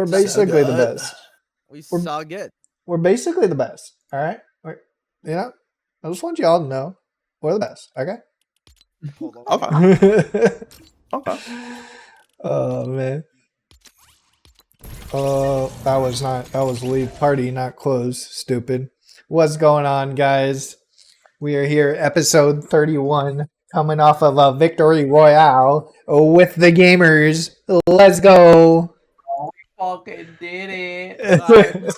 we're basically the good. best. We We're- saw good. We're basically the best. All right. You know, I just want y'all to know we're the best. Okay. Hold on. Okay. Okay. Oh man. That was leave party, not close. Stupid. What's going on, guys? We are here, episode 31, coming off of a victory royale with the gamers. Let's go. Fucking did it.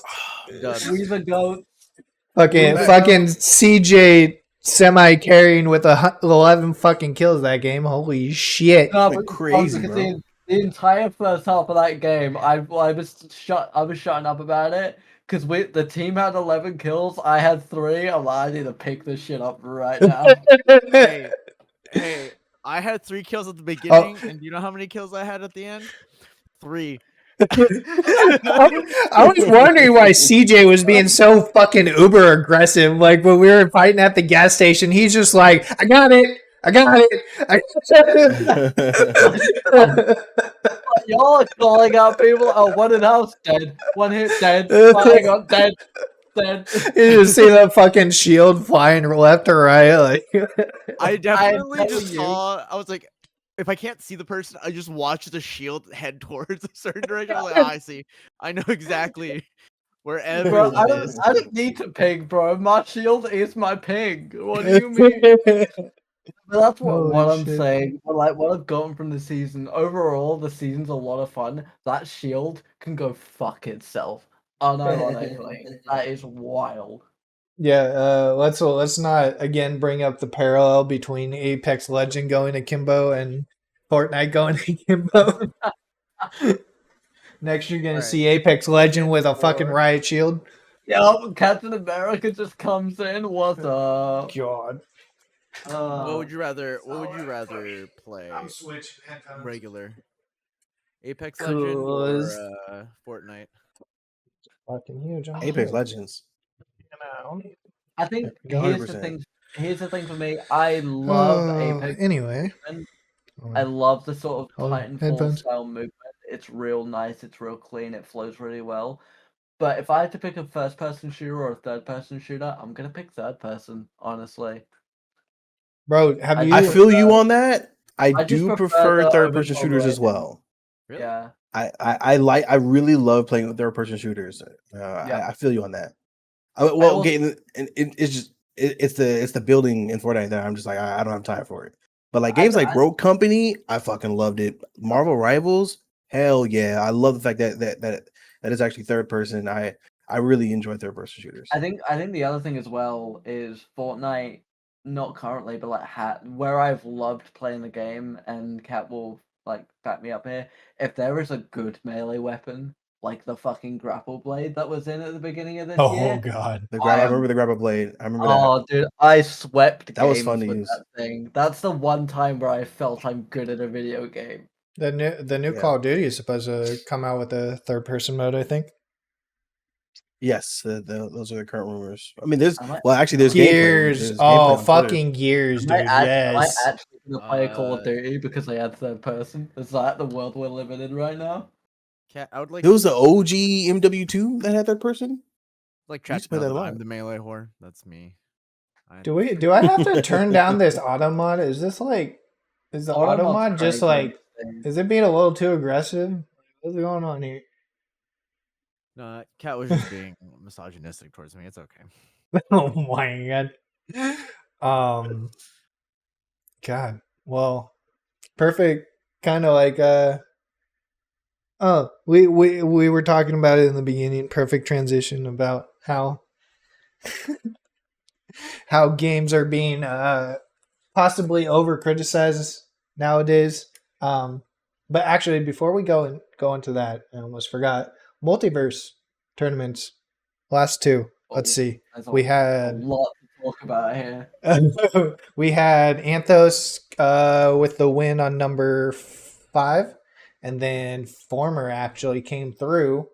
Done. We the goat. fucking CJ semi carrying with 11 fucking kills that game. Holy shit. No, Went crazy, because bro. the entire first half of that game, I was shutting up about it because the team had 11 kills. I had 3. I'm like, I need to pick this shit up right now. Hey, I had 3 kills at the beginning, and do you know how many kills I had at the end? 3. I was wondering why CJ was being so fucking uber aggressive. Like when we were fighting at the gas station, he's just like, I got it. Y'all are calling out people. Oh, one in house dead. One hit dead. Flying up dead. Dead. You just see that fucking shield flying left or right. Like I definitely telling just you. saw. I was like, if I can't see the person, I just watch the shield head towards a certain direction. I was like, I see. I know exactly wherever Bro, it is. I don't need to ping, bro. My shield is my ping. What do you mean? But that's what Holy I'm shit. saying. But like what I've gotten from the season, overall, the season's a lot of fun. That shield can go fuck itself. Unironically, that is wild. Yeah, let's not again bring up the parallel between Apex Legend going akimbo and Fortnite going akimbo. Next, you're gonna Alright. see Apex Legend with a fucking riot shield. Yep, Captain America just comes in. What's up? God, What would you rather? What would you rather play? switching headphones. Regular Apex Legend or 'Cause- Fortnite? Fucking huge. I'm Apex here. Legends. I think Yeah, here's the 100%. thing. Here's the thing for me. I love Apex. Anyway, I love the sort of Hold on, Titanfall headphones. style movement. It's real nice. It's real clean. It flows really well. But if I had to pick a first person shooter or a third person shooter, I'm gonna pick third person. Honestly, bro, have you? I feel you on that. I I just do prefer prefer the third-person overall shooters as rating. well. Really? Yeah. I really love playing with third-person shooters. Yeah. I feel you on that. Okay, it's just it's the building in Fortnite that I'm just like I don't have time for it. But like games like Rogue Company, I fucking loved it. Marvel Rivals, hell yeah, I love the fact that is actually third person. I really enjoy third-person shooters. I think the other thing as well is Fortnite, not currently, but like where I've loved playing the game, and Cat will like back me up here. If there is a good melee weapon, like the fucking grapple blade that was in at the beginning of this year. God. I remember the grapple blade. I remember that. Oh, dude, I swept That was games fun to with use. that thing. That's the one time where I felt I'm good at a video game. The new Yeah. Call of Duty is supposed to come out with a third person mode. I think. Yes, those are the current rumors. I mean, there's I might- there's Gears. gameplay. There's Oh, gameplay on Twitter. fucking Gears, dude. Am I Yes. actually gonna play a Call of Uh, Duty because I had third person? Is that the world we're living in right now? Cat, I would like It was the OG MW2 that had third person. like I chat used to play to know that a that lot. I'm the melee whore. That's me. Do I have to turn down this auto mod? Is this like is the auto Automod's mod just crazy like insane. is it being a little too aggressive? What's going on here? No, Cat was just being misogynistic towards me. It's okay. Oh my god. God. Well, perfect kind of like oh, we were talking about it in the beginning, perfect transition about how how games are being possibly over criticized nowadays. But actually before we go into that, I almost forgot. Multiverse tournaments, last 2. Let's see. There's We a had lot to talk about here. we had Anthos with the win on number 5, and then Former actually came through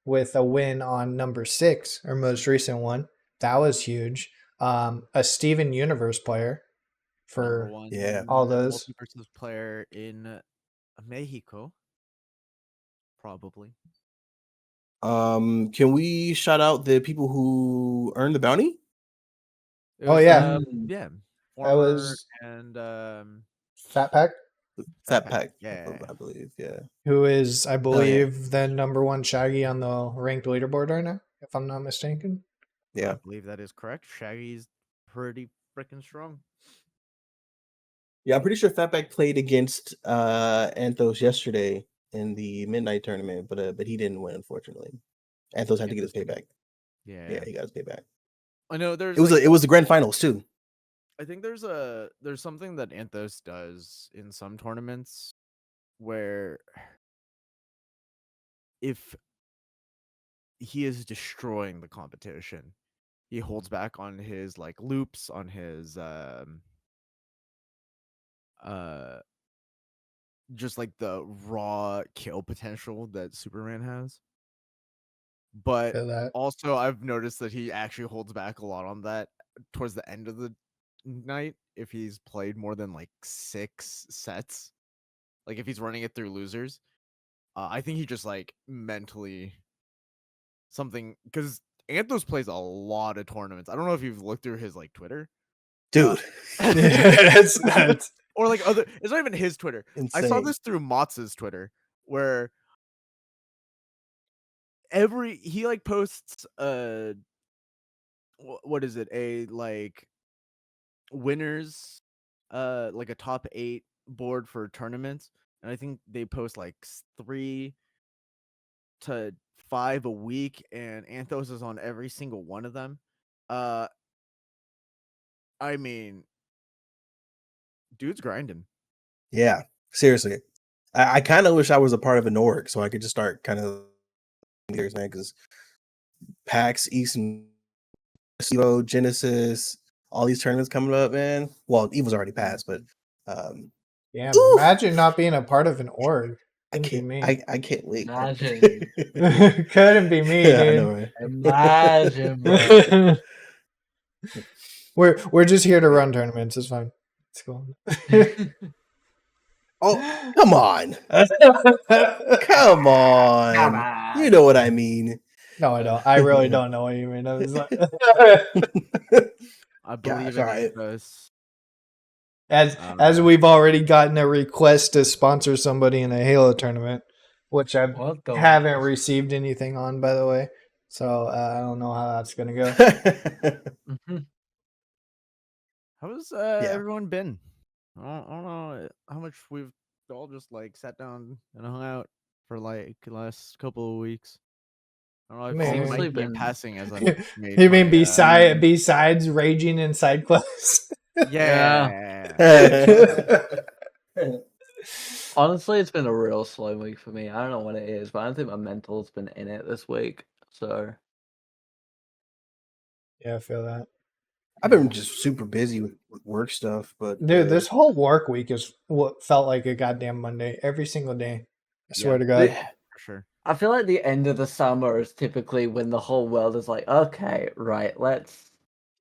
with a win on number 6, our most recent one. That was huge. A Steven Universe player for Number one, Yeah. all those. multi-versus player in Mexico, probably. Can we shout out the people who earned the bounty? It Oh, was, yeah. yeah. That was and Fat Pack, Fat Pack, Pack, yeah. I believe. Yeah. who is, I yeah. believe, the number one Shaggy on the ranked leaderboard right now, if I'm not mistaken. I Yeah. believe that is correct. Shaggy's pretty freaking strong. Yeah, I'm pretty sure Fatback played against Anthos yesterday in the midnight tournament, but he didn't win, unfortunately. Anthos had to get his payback. Yeah, he got his payback. I know there's It was the grand finals too. I think there's something that Anthos does in some tournaments where if he is destroying the competition, he holds back on his like loops, on his just like the raw kill potential that Superman has. But Feel that. also I've noticed that he actually holds back a lot on that towards the end of the night if he's played more than like 6 sets. Like if he's running it through losers. I think he just like mentally something, because Anthos plays a lot of tournaments. I don't know if you've looked through his like Twitter. Dude. It's nuts. Or like other, it's not even his Twitter. Insane. I saw this through Motz's Twitter where he like posts what is it, a like winners like a top 8 board for tournaments, and I think they post like 3 to 5 a week, and Anthos is on every single one of them. I mean, dude's grinding. Yeah, seriously. I kind of wish I was a part of an org so I could just start kind of because PAX, East and Evo, Genesis, all these tournaments coming up, man. Well, Evo's already passed, but Yeah, Oof. imagine not being a part of an org. I Couldn't be can't. me. I can't wait. Imagine. Couldn't be me, Yeah, I dude. know, right? Imagine, bro. We're just here to run tournaments. It's fine. It's cool. Oh, come on. Come on. Come on. You know what I mean. No, I don't. I really don't know what you mean. I was like, I believe in alright. Anthos. as we've already gotten a request to sponsor somebody in a Halo tournament, which I What the haven't received anything on, by the way. So I don't know how that's gonna go. Mhm. How's everyone been? I don't know how much we've all just like sat down and hung out for like the last couple of weeks. I don't know. I've Man, seen honestly Mike been- passing as I made You mean my, besides raging in side quests? yeah. Honestly, it's been a real slow week for me. I don't know what it is, but I don't think my mental's been in it this week. So Yeah, I feel that. I've been just super busy with work stuff, but Dude, this whole work week is what felt like a goddamn Monday every single day. I swear to God. For sure. I feel like the end of the summer is typically when the whole world is like, okay, right, let's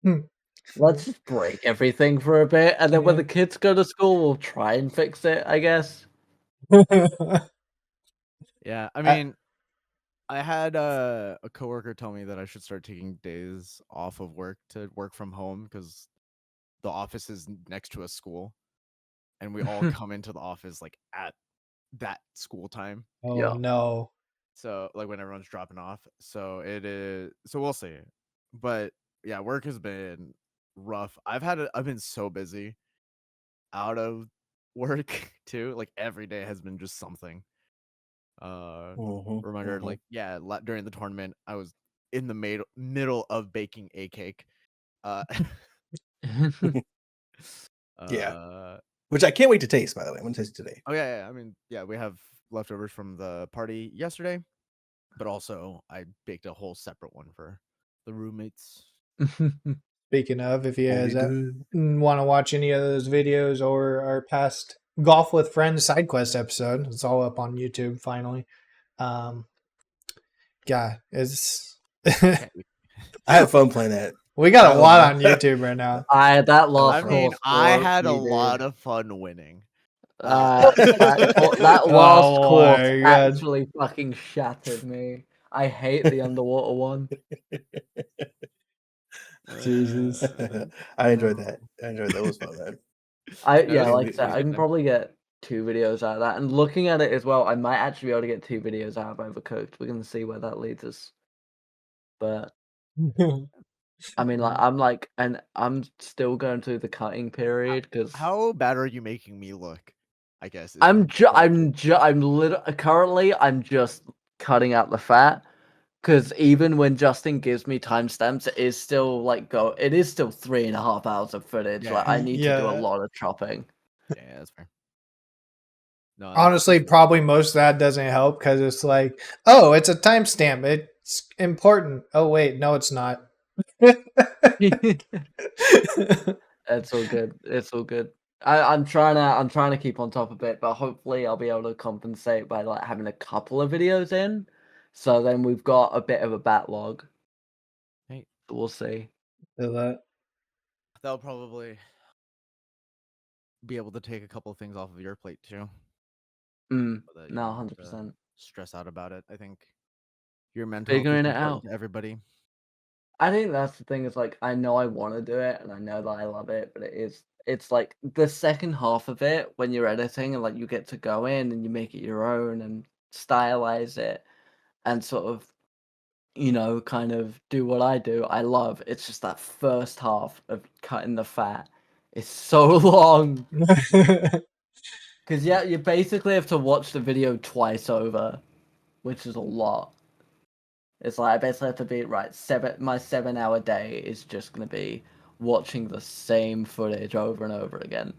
just break everything for a bit, and then when the kids go to school, we'll try and fix it, I guess. Yeah, I mean, I had a coworker tell me that I should start taking days off of work to work from home because the office is next to a school, and we all come into the office like at that school time. Oh Yeah. no. So like when everyone's dropping off. So it is. So we'll see. But yeah, work has been rough. I've been so busy out of work too. Like every day has been just something. Reminder, like during the tournament, I was in the middle of baking a cake. Yeah. Which I can't wait to taste, by the way. I'm gonna taste it today. Oh yeah. I mean, yeah, we have leftovers from the party yesterday, but also I baked a whole separate one for the roommates. Speaking of, if you guys Only good. want to watch any of those videos or our past Golf with Friends side quest episode, it's all up on YouTube finally. Yeah, it's I had fun playing that. we got a Oh, lot man. on YouTube right now. That last I mean, course I was had a needed. lot of fun winning. That last Oh course my God. actually fucking shattered me. I hate the underwater one. Jesus. I enjoyed that. I enjoyed that. It was fun, man. Yeah, it's like I said, I can good. probably get 2 videos out of that. And looking at it as well, I might actually be able to get 2 videos out of Overcooked. We're gonna see where that leads us. But I mean, I'm still going through the cutting period because How bad are you making me look? I guess is I'm the question. currently I'm just cutting out the fat. Because even when Justin gives me timestamps, it is still it is still 3.5 hours of footage. Like I Yeah. need to do a Yeah. lot of chopping. Yeah, that's fair. No, Honestly, probably most of that doesn't help because it's like, oh, it's a timestamp. It's important. Oh wait, no, it's not. It's all good. It's all good. I'm trying to keep on top of it, but hopefully I'll be able to compensate by like having a couple of videos in. So then we've got a bit of a backlog. Hey. We'll see. Feel that? That'll probably be able to take a couple of things off of your plate too. Mm, So that you no, don't have to 100%. stress out about it. I think your mental health is Figuring it important out. to everybody. I think that's the thing is like I know I want to do it and I know that I love it, but it's like the second half of it when you're editing and like you get to go in and you make it your own and stylize it and sort of kind of do what I do. I love. It's just that first half of cutting the fat is so long because yeah, you basically have to watch the video twice over, which is a lot. It's like I basically have to be right. My 7 hour day is just gonna be watching the same footage over and over again.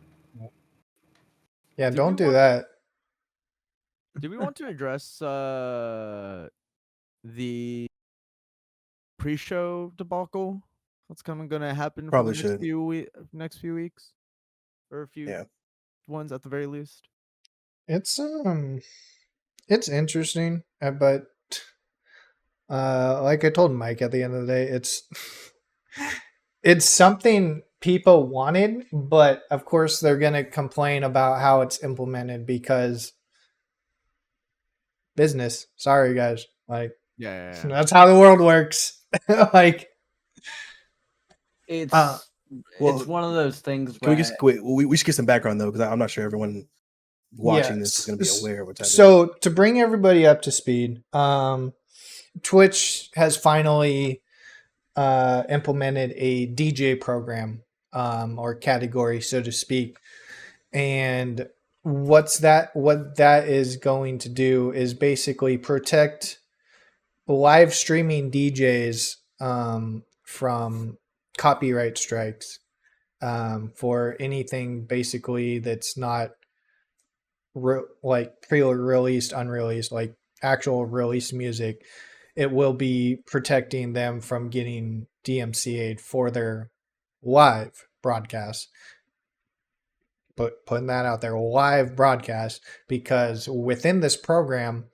Yeah, Do don't we do want- that. Do we want to address the pre-show debacle that's gonna happen for Probably the should. next few weeks, or a few Yeah. ones at the very least? It's interesting, but like I told Mike at the end of the day, it's something people wanted, but of course they're gonna complain about how it's implemented because business. Sorry guys, like Yeah. that's how the world works. Like It's well, one of those things Can we where just wait? We should get some background though, because I'm not sure everyone watching this is going to be aware of what's happening. So to bring everybody up to speed, Twitch has finally implemented a DJ program or category, so to speak. And what that is going to do is basically protect live streaming DJs from copyright strikes for anything basically that's not like pre-released, unreleased, like actual released music. It will be protecting them from getting DMCA'd for their live broadcast. But putting that out there, live broadcast, because within this program,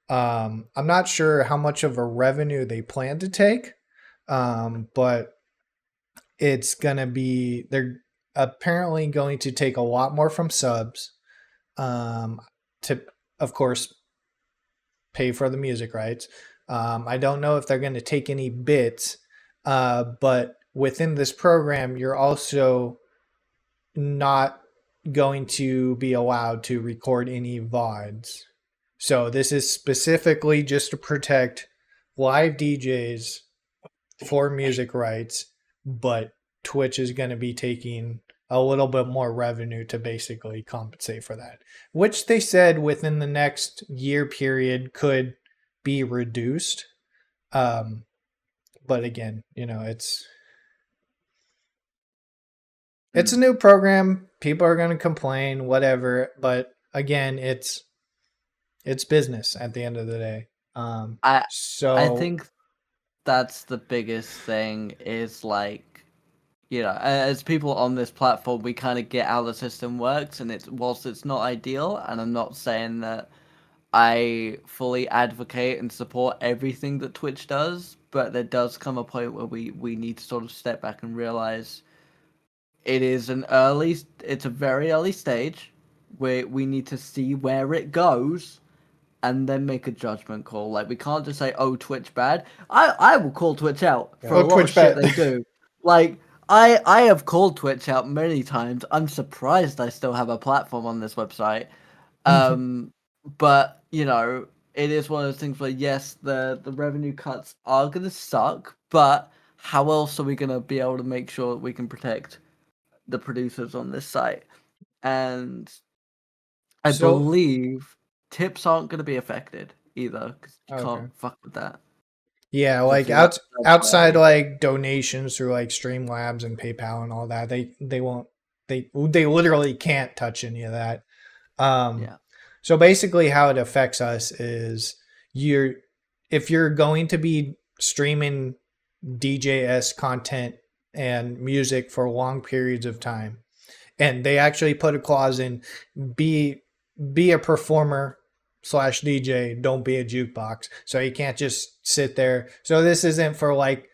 I'm not sure how much of a revenue they plan to take, but it's gonna be they're apparently going to take a lot more from subs, to of course pay for the music rights. I don't know if they're going to take any bits, but within this program, you're also not going to be allowed to record any VODs. So this is specifically just to protect live DJs for music rights, but Twitch is going to be taking a little bit more revenue to basically compensate for that, which they said within the next year period could be reduced. But again, it's a new program. People are going to complain, whatever. But again, it's business at the end of the day. I So think that's the biggest thing is like as people on this platform, we kind of get how the system works, and whilst it's not ideal, and I'm not saying that I fully advocate and support everything that Twitch does, but there does come a point where we need to sort of step back and realize it's a very early stage where we need to see where it goes and then make a judgment call. Like we can't just say, "Oh, Twitch bad." I will call Twitch out for Oh, a lot Twitch of shit bad. they do. Like I have called Twitch out many times. I'm surprised I still have a platform on this website. But you know, it is one of those things where yes, the revenue cuts are gonna suck, but how else are we gonna be able to make sure that we can protect the producers on this site? And I So believe tips aren't gonna be affected either because you okay. can't fuck with that. Yeah, 'Cause like obviously that's outside third-party. like donations through like Streamlabs and PayPal and all that, they won't they literally can't touch any of that. Yeah. So basically, how it affects us is you're if you're going to be streaming DJS content and music for long periods of time, and they actually put a clause in be be a performer slash DJ, don't be a jukebox. So you can't just sit there. So this isn't for like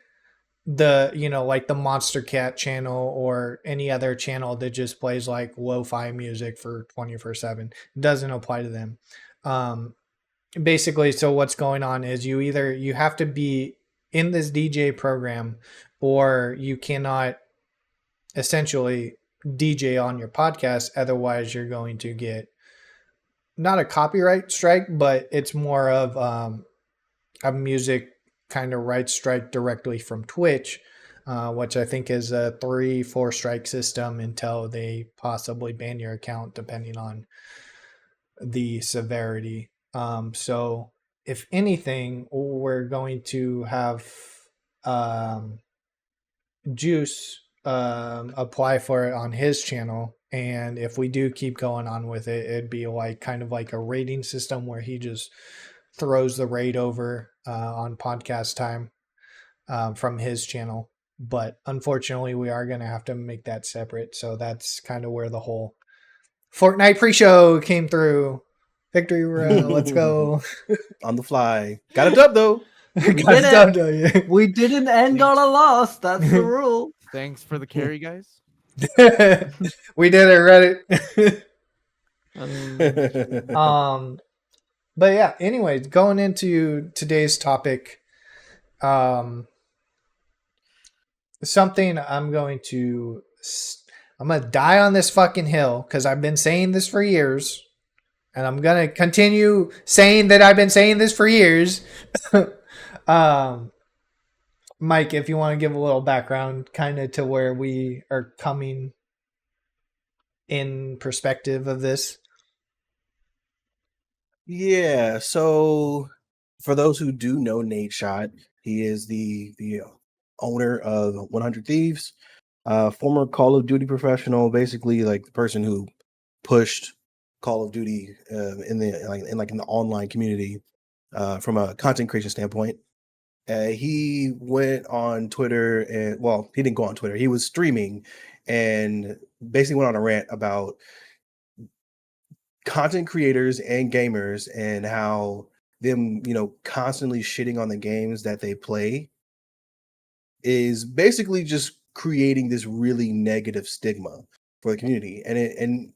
like the Monster Cat channel or any other channel that just plays like lo-fi music for 24/7. It doesn't apply to them. Um, Basically, so what's going on is you have to be in this DJ program, or you cannot essentially DJ on your podcast. Otherwise, you're going to get not a copyright strike, but it's more of a music kind of right strike directly from Twitch, which I think is a 3-4 strike system until they possibly ban your account, depending on the severity. So, if anything, we're going to have um, Juice apply for it on his channel. And if we do keep going on with it, it'd be like kind of like a rating system where he just throws the rate over on podcast time from his channel. But unfortunately, we are going to have to make that separate. So that's kind of where the whole Fortnite pre-show came through. Victory royale, let's go! On the fly, got a dub though. We Got did stuff, it. don't you? We didn't end on a loss. That's the rule. Thanks for the carry, guys. We did it, Reddit. But yeah, anyways, going into today's topic, something I'm going to die on this fucking hill because I've been saying this for years, and I'm gonna continue saying that I've been saying this for years. Mike, if you want to give a little background kind of to where we are coming in perspective of this. Yeah, so for those who do know Nadeshot, he is the owner of 100 Thieves, former Call of Duty professional, basically like the person who pushed Call of Duty in the online community from a content creation standpoint. He went on Twitter and he didn't go on Twitter. He was streaming and basically went on a rant about content creators and gamers and how them, constantly shitting on the games that they play is basically just creating this really negative stigma for the community. And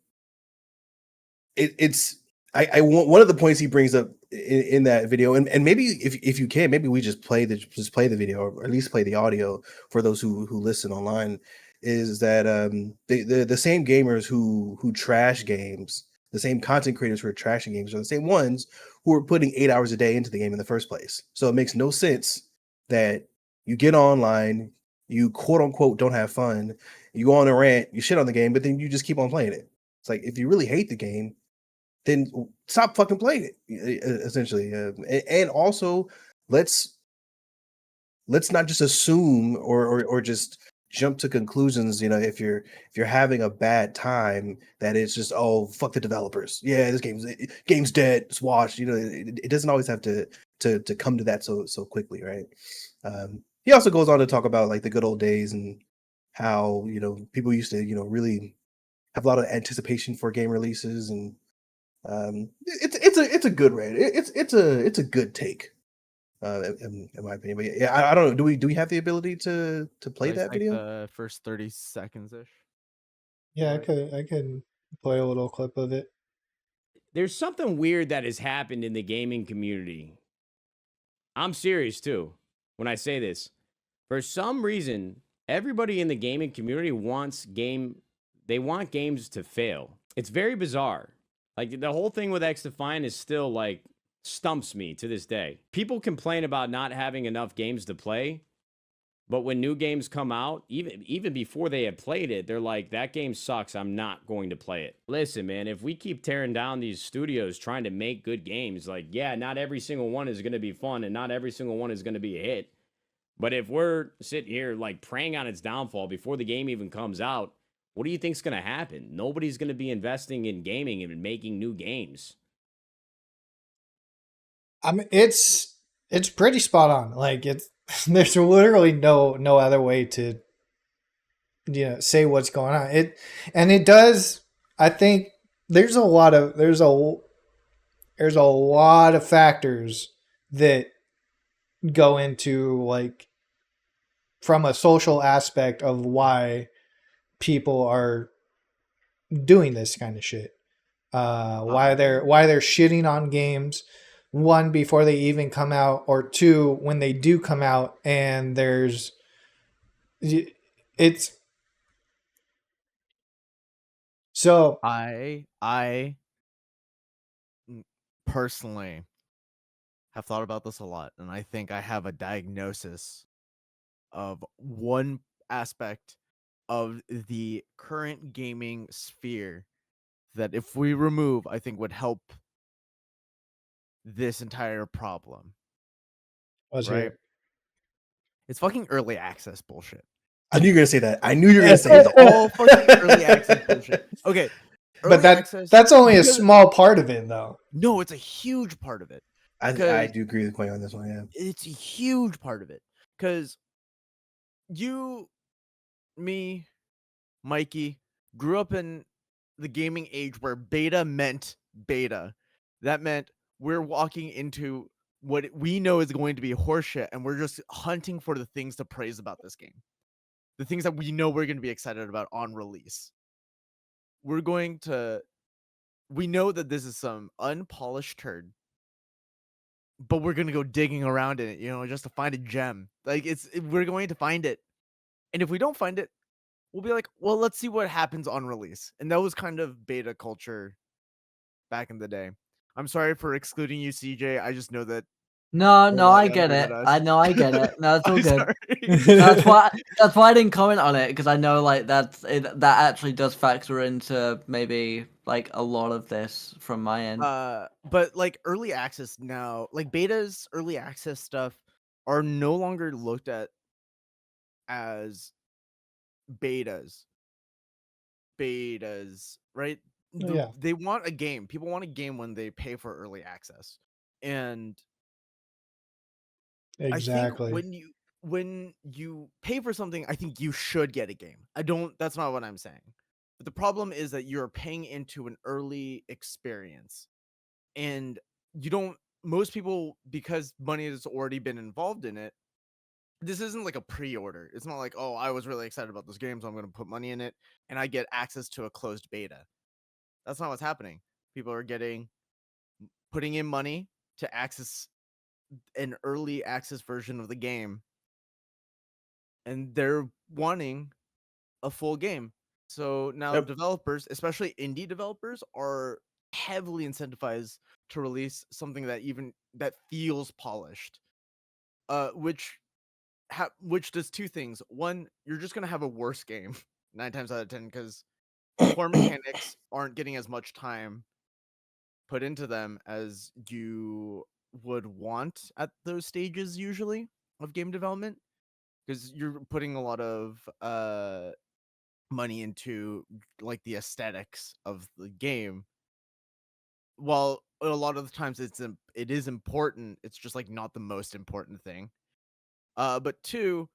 it's I want one of the points he brings up in that video, and maybe if you can, maybe we just play the video or at least play the audio for those who listen online, is that the same gamers who trash games, the same content creators who are trashing games are the same ones who are putting 8 hours a day into the game in the first place. So it makes no sense that you get online, you quote unquote don't have fun, you go on a rant, you shit on the game, but then you just keep on playing it. It's like, if you really hate the game, then stop fucking playing it, essentially. And also, let's not just assume or just jump to conclusions. If you're having a bad time, that it's just, oh, fuck the developers. Yeah, this game's dead. It's washed. It doesn't always have to come to that so quickly, right? He also goes on to talk about like the good old days and how people used to really have a lot of anticipation for game releases, and it's a good rant. It's a good take, in my opinion. But yeah, I don't know. Do we have the ability to play that video? The first 30 seconds ish. Yeah, I could play a little clip of it. there's something weird that has happened in the gaming community. I'm serious too when I say this. For some reason, everybody in the gaming community they want games to fail. It's very bizarre. Like the whole thing with XDefiant is still like stumps me to this day. People complain about not having enough games to play, but when new games come out, even before they have played it, they're like, that game sucks. I'm not going to play it. Listen, man, if we keep tearing down these studios trying to make good games, like, yeah, not every single one is going to be fun and not every single one is going to be a hit. But if we're sitting here like preying on its downfall before the game even comes out, what do you think's going to happen? Nobody's going to be investing in gaming and making new games. I mean, it's pretty spot on. Like it's there's literally no other way to say what's going on. It does. I think there's a lot of factors that go into like from a social aspect of why people are doing this kind of shit. Why they're shitting on games, one, before they even come out, or two, when they do come out and it's so I personally have thought about this a lot, and I think I have a diagnosis of one aspect of the current gaming sphere that if we remove, I think would help this entire problem. let's Right? hear it. It's fucking early access bullshit. I knew you were gonna say that. I knew you were gonna say It's that. all fucking early access bullshit. Okay. But access, that's only a because- small part of it, though. No, it's a huge part of it. I Because- do agree with Quay on this one. Yeah, It's a huge part of it. Because you, me, Mikey, grew up in the gaming age where beta meant beta. That meant we're walking into what we know is going to be horseshit, and we're just hunting for the things to praise about this game. The things that we know we're going to be excited about on release. We know that this is some unpolished turd, but we're going to go digging around in it, just to find a gem. Like we're going to find it. And if we don't find it, we'll be like, well, let's see what happens on release. And that was kind of beta culture back in the day. I'm sorry for excluding you, CJ. I just know that. No, Well, I I get agree it. with us. I know, I get it. No, it's all I'm good. sorry. That's why I didn't comment on it, because I know like that actually does factor into maybe like a lot of this from my end. But like early access now, like betas, early access stuff are no longer looked at as betas, right? Yeah. They want a game. People want a game when they pay for early access. And Exactly. I think when you pay for something, I think you should get a game. That's not what I'm saying. But the problem is that you're paying into an early experience. And most people, because money has already been involved in it, this isn't like a pre-order. It's not like, oh, I was really excited about this game, so I'm going to put money in it and I get access to a closed beta. That's not what's happening. People are putting in money to access an early access version of the game, and they're wanting a full game. So now Yep. developers, especially indie developers, are heavily incentivized to release something that feels polished. Which does two things. One, you're just gonna have a worse game 9 times out of 10 because core mechanics aren't getting as much time put into them as you would want at those stages usually of game development, because you're putting a lot of money into like the aesthetics of the game. While a lot of the times it is important, it's just like not the most important thing. But two,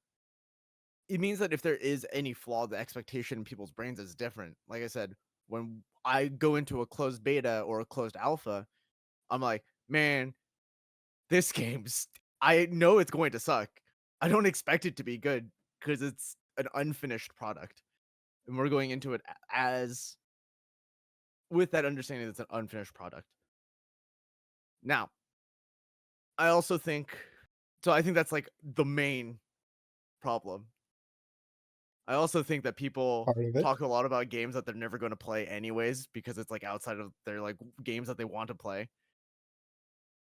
it means that if there is any flaw, the expectation in people's brains is different. Like I said, when I go into a closed beta or a closed alpha, I'm like, man, this game's, I know it's going to suck. I don't expect it to be good because it's an unfinished product. And we're going into it as with that understanding that's an unfinished product. Now, I also think so. I think that's like the main problem. I also think that people Part of it. talk a lot about games that they're never going to play anyways because it's like outside of their like games that they want to play.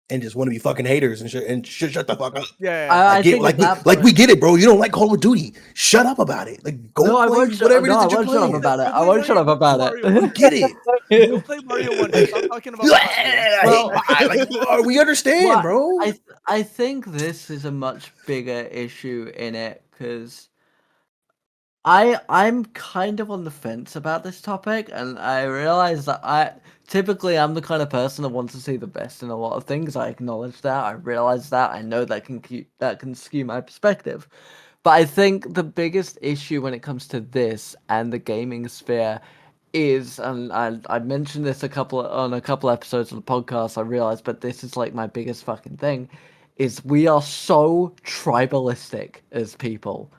And just want to be fucking haters and shut the fuck up. Yeah. I think like at that we point- get it, bro. You don't like Call of Duty. Shut up about it. Like go No, I play won't whatever it is that you're shut up playing. about it. Go I play won't shut up Mario- about Mario it. Wonder. Get it. Go play Mario Wonder. Stop talking about. We understand, Well, bro. I think this is a much bigger issue in it because I'm kind of on the fence about this topic, and I realize that I'm the kind of person that wants to see the best in a lot of things. I acknowledge that. I realize that. I know that can skew my perspective. But I think the biggest issue when it comes to this and the gaming sphere is, and I mentioned this on a couple episodes of the podcast, I realized, but this is like my biggest fucking thing, is we are so tribalistic as people.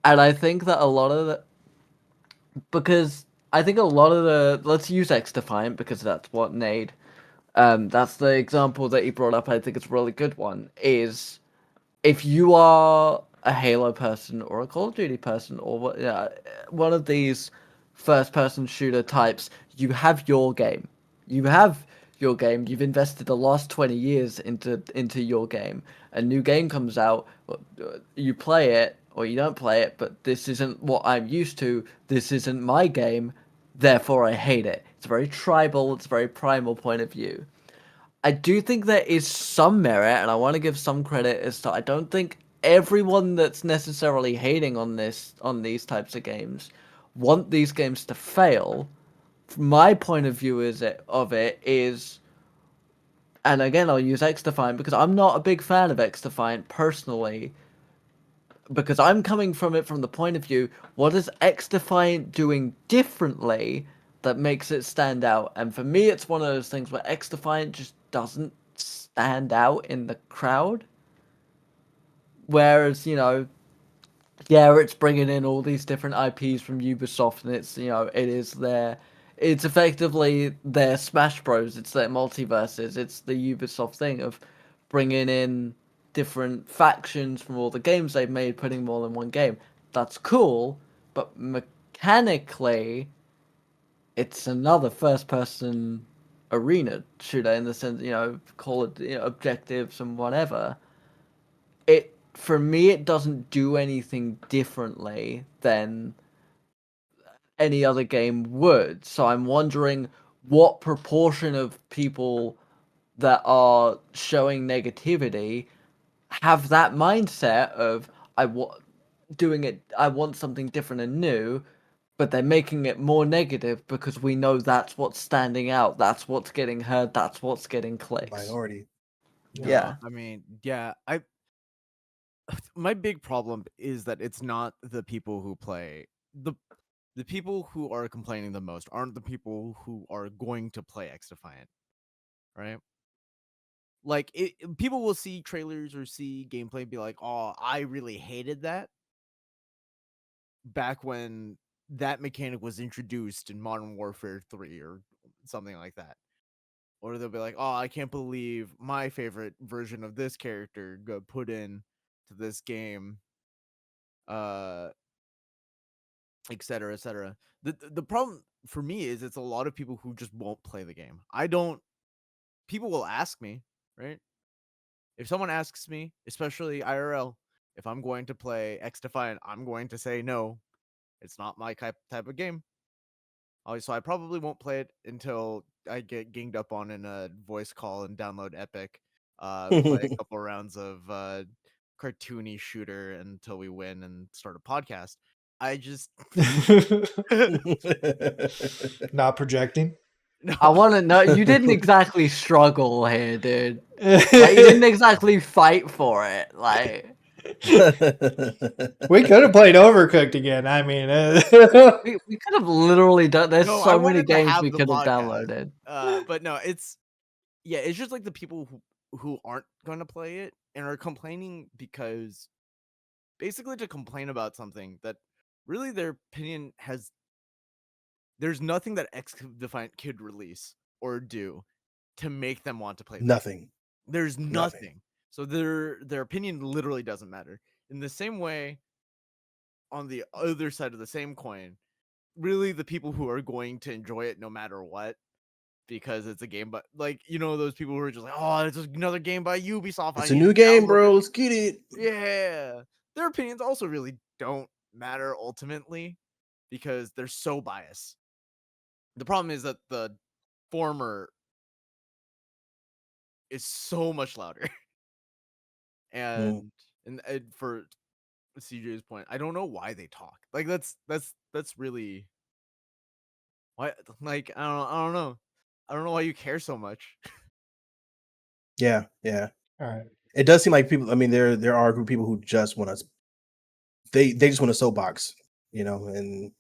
And I think that let's use XDefiant because that's what Nade, that's the example that he brought up. I think it's a really good one, is if you are a Halo person or a Call of Duty person or one of these first-person shooter types, you have your game. You have your game. You've invested the last 20 years into your game. A new game comes out, you play it or you don't play it, but this isn't what I'm used to. This isn't my game, therefore I hate it. It's a very tribal, it's a very primal point of view. I do think there is some merit, and I want to give some credit as to I don't think everyone that's necessarily hating on these types of games want these games to fail. From my point of view is and again I'll use XDefiant because I'm not a big fan of XDefiant personally, because I'm coming from it from the point of view, what is XDefiant doing differently that makes it stand out? And for me, it's one of those things where XDefiant just doesn't stand out in the crowd. Whereas, it's bringing in all these different IPs from Ubisoft, and it's effectively their Smash Bros. It's their multiverses. It's the Ubisoft thing of bringing in different factions from all the games they've made, putting them all in one game. That's cool, but mechanically, it's another first-person arena shooter in the sense, call it objectives and whatever. For me, it doesn't do anything differently than any other game would. So I'm wondering what proportion of people that are showing negativity have that mindset of I want something different and new, but they're making it more negative because we know that's what's standing out, that's what's getting heard, that's what's getting clicks. Minority. Yeah. I mean, yeah, my big problem is that it's not the people who play the people who are complaining the most aren't the people who are going to play XDefiant, right? Like people will see trailers or see gameplay and be like, "Oh, I really hated that." Back when that mechanic was introduced in Modern Warfare 3 or something like that. Or they'll be like, "Oh, I can't believe my favorite version of this character got put in to this game." Et cetera, et cetera. The problem for me is it's a lot of people who just won't play the game. People will ask me, right? If someone asks me, especially IRL, if I'm going to play XDefiant, I'm going to say no. It's not my type of game. So I probably won't play it until I get ganged up on in a voice call and download Epic. Play a couple rounds of cartoony shooter until we win and start a podcast. I just Not projecting. no. I want to know, you didn't exactly struggle here, dude. Like, you didn't exactly fight for it. Like, We could have played Overcooked again. I mean, we could have literally done. There's No, I so many wanted to games have we the could have podcast. downloaded. But no, it's just like the people who aren't going to play it and are complaining because basically to complain about something that really their opinion there's nothing that XDefiant could release or do to make them want to play. Nothing. There's nothing. So their opinion literally doesn't matter. In the same way, on the other side of the same coin, really the people who are going to enjoy it no matter what, because it's a game, but like, you know, those people who are just like, oh, it's another game by Ubisoft. It's a new game, bro. Let's get it. Yeah. Their opinions also really don't matter ultimately because they're so biased. The problem is that the former is so much louder. And for CJ's point, I don't know why they talk. Like that's really why, like I don't know. I don't know why you care so much. Yeah. All right. It does seem like people. I mean, there are a group of people who just want to. They just want a soapbox, and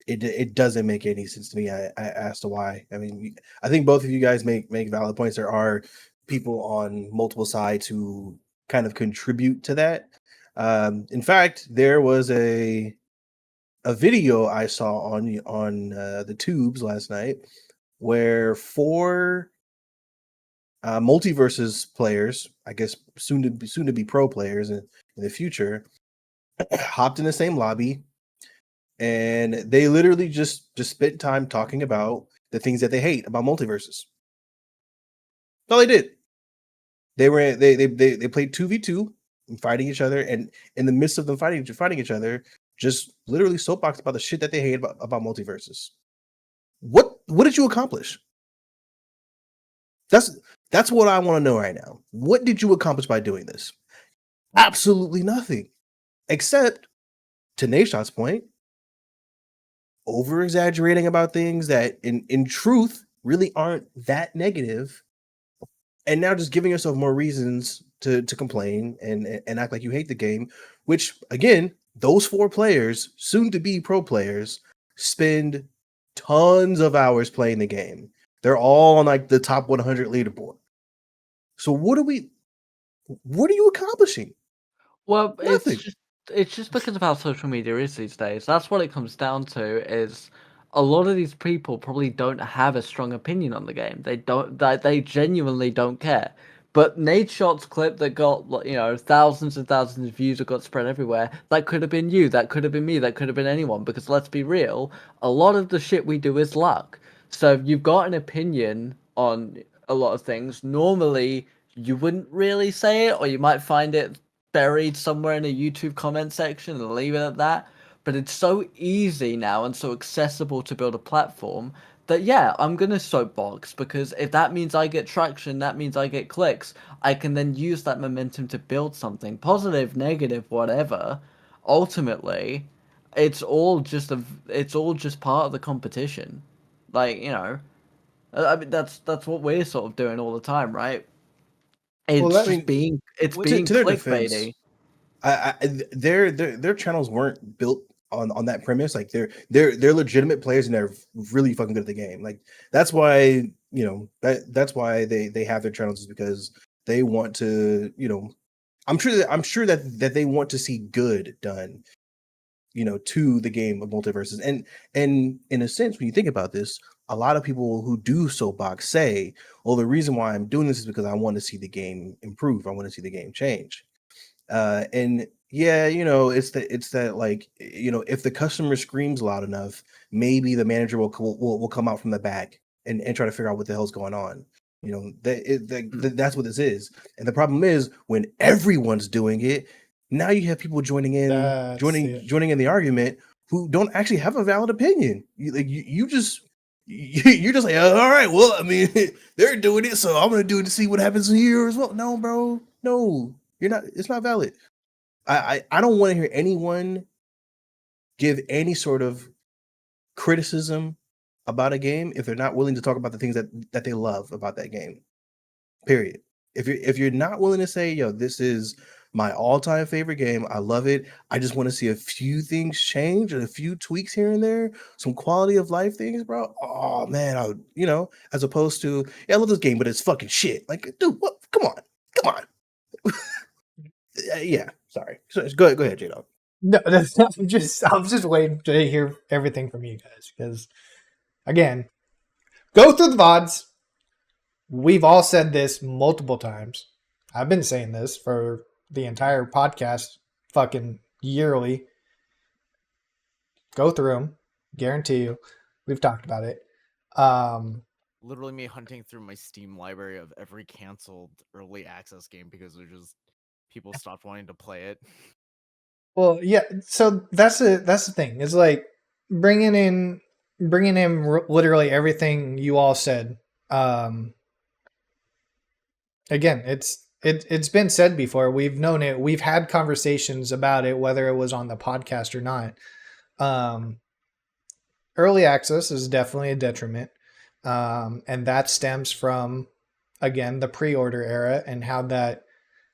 it doesn't make any sense to me. I as to why. I mean, I think both of you guys make valid points. There are people on multiple sides who kind of contribute to that. In fact, there was a video I saw on the tubes last night where 4 multiverses players, I guess soon to be pro players in the future, hopped in the same lobby, and they literally just spent time talking about the things that they hate about multiverses. That's all they did. They played 2v2 and fighting each other, and in the midst of them fighting each other, just literally soapbox about the shit that they hate about multiverses. What did you accomplish? That's what I want to know right now. What did you accomplish by doing this? Absolutely nothing. Except, to Nashot's point, over exaggerating about things that in truth really aren't that negative, and now just giving yourself more reasons to complain and act like you hate the game, which again, those 4 players, soon to be pro players, spend tons of hours playing the game. They're all on like the top 100 leaderboard. So what are you accomplishing? Well, Nothing. it's just because of how social media is these days. That's what it comes down to. Is a lot of these people probably don't have a strong opinion on the game. They genuinely don't care. But Nadeshot's clip that got thousands and thousands of views that got spread everywhere, that could have been you, that could have been me, that could have been anyone. Because let's be real, a lot of the shit we do is luck. So if you've got an opinion on a lot of things, normally you wouldn't really say it, or you might find it buried somewhere in a YouTube comment section and leave it at that. But it's so easy now and so accessible to build a platform that, yeah, I'm going to soapbox, because if that means I get traction, that means I get clicks. I can then use that momentum to build something positive, negative, whatever. Ultimately, it's all just part of the competition. Like, I mean, that's what we're sort of doing all the time, right? It's being to their defense, clickbaity. their channels weren't built on that premise. Like they're legitimate players and they're really fucking good at the game. Like that's why that's why they have their channels, is because they want to. I'm sure that they want to see good done. To the game of multiverses, and in a sense, when you think about this, a lot of people who do soapbox say, well, the reason why I'm doing this is because I want to see the game improve. I want to see the game change. And yeah, it's that like, if the customer screams loud enough, maybe the manager will come out from the back and try to figure out what the hell's going on. That's what this is. And the problem is when everyone's doing it, now you have people joining in the argument who don't actually have a valid opinion. You're just like, all right, well, I mean, they're doing it, so I'm gonna do it to see what happens here as well. No, bro, no, you're not. It's not valid. I don't want to hear anyone give any sort of criticism about a game if they're not willing to talk about the things that they love about that game. Period. If you're not willing to say, yo, this is my all-time favorite game, I love it, I just want to see a few things change and a few tweaks here and there, some quality of life things, bro. Oh man, as opposed to, yeah, I love this game, but it's fucking shit. Like, dude, what? Come on. Yeah, sorry. So, go ahead, J-Dog. No, I'm just waiting to hear everything from you guys because, again, go through the VODs. We've all said this multiple times. I've been saying this for the entire podcast, fucking yearly. Go through them. Guarantee you. We've talked about it. Literally me hunting through my Steam library of every canceled early access game because they're just people stopped wanting to play it. Well, yeah. So that's the thing. It's like bringing in literally everything you all said. Again, it's been said before. We've known it. We've had conversations about it, whether it was on the podcast or not. Early access is definitely a detriment. And that stems from, again, the pre-order era and how that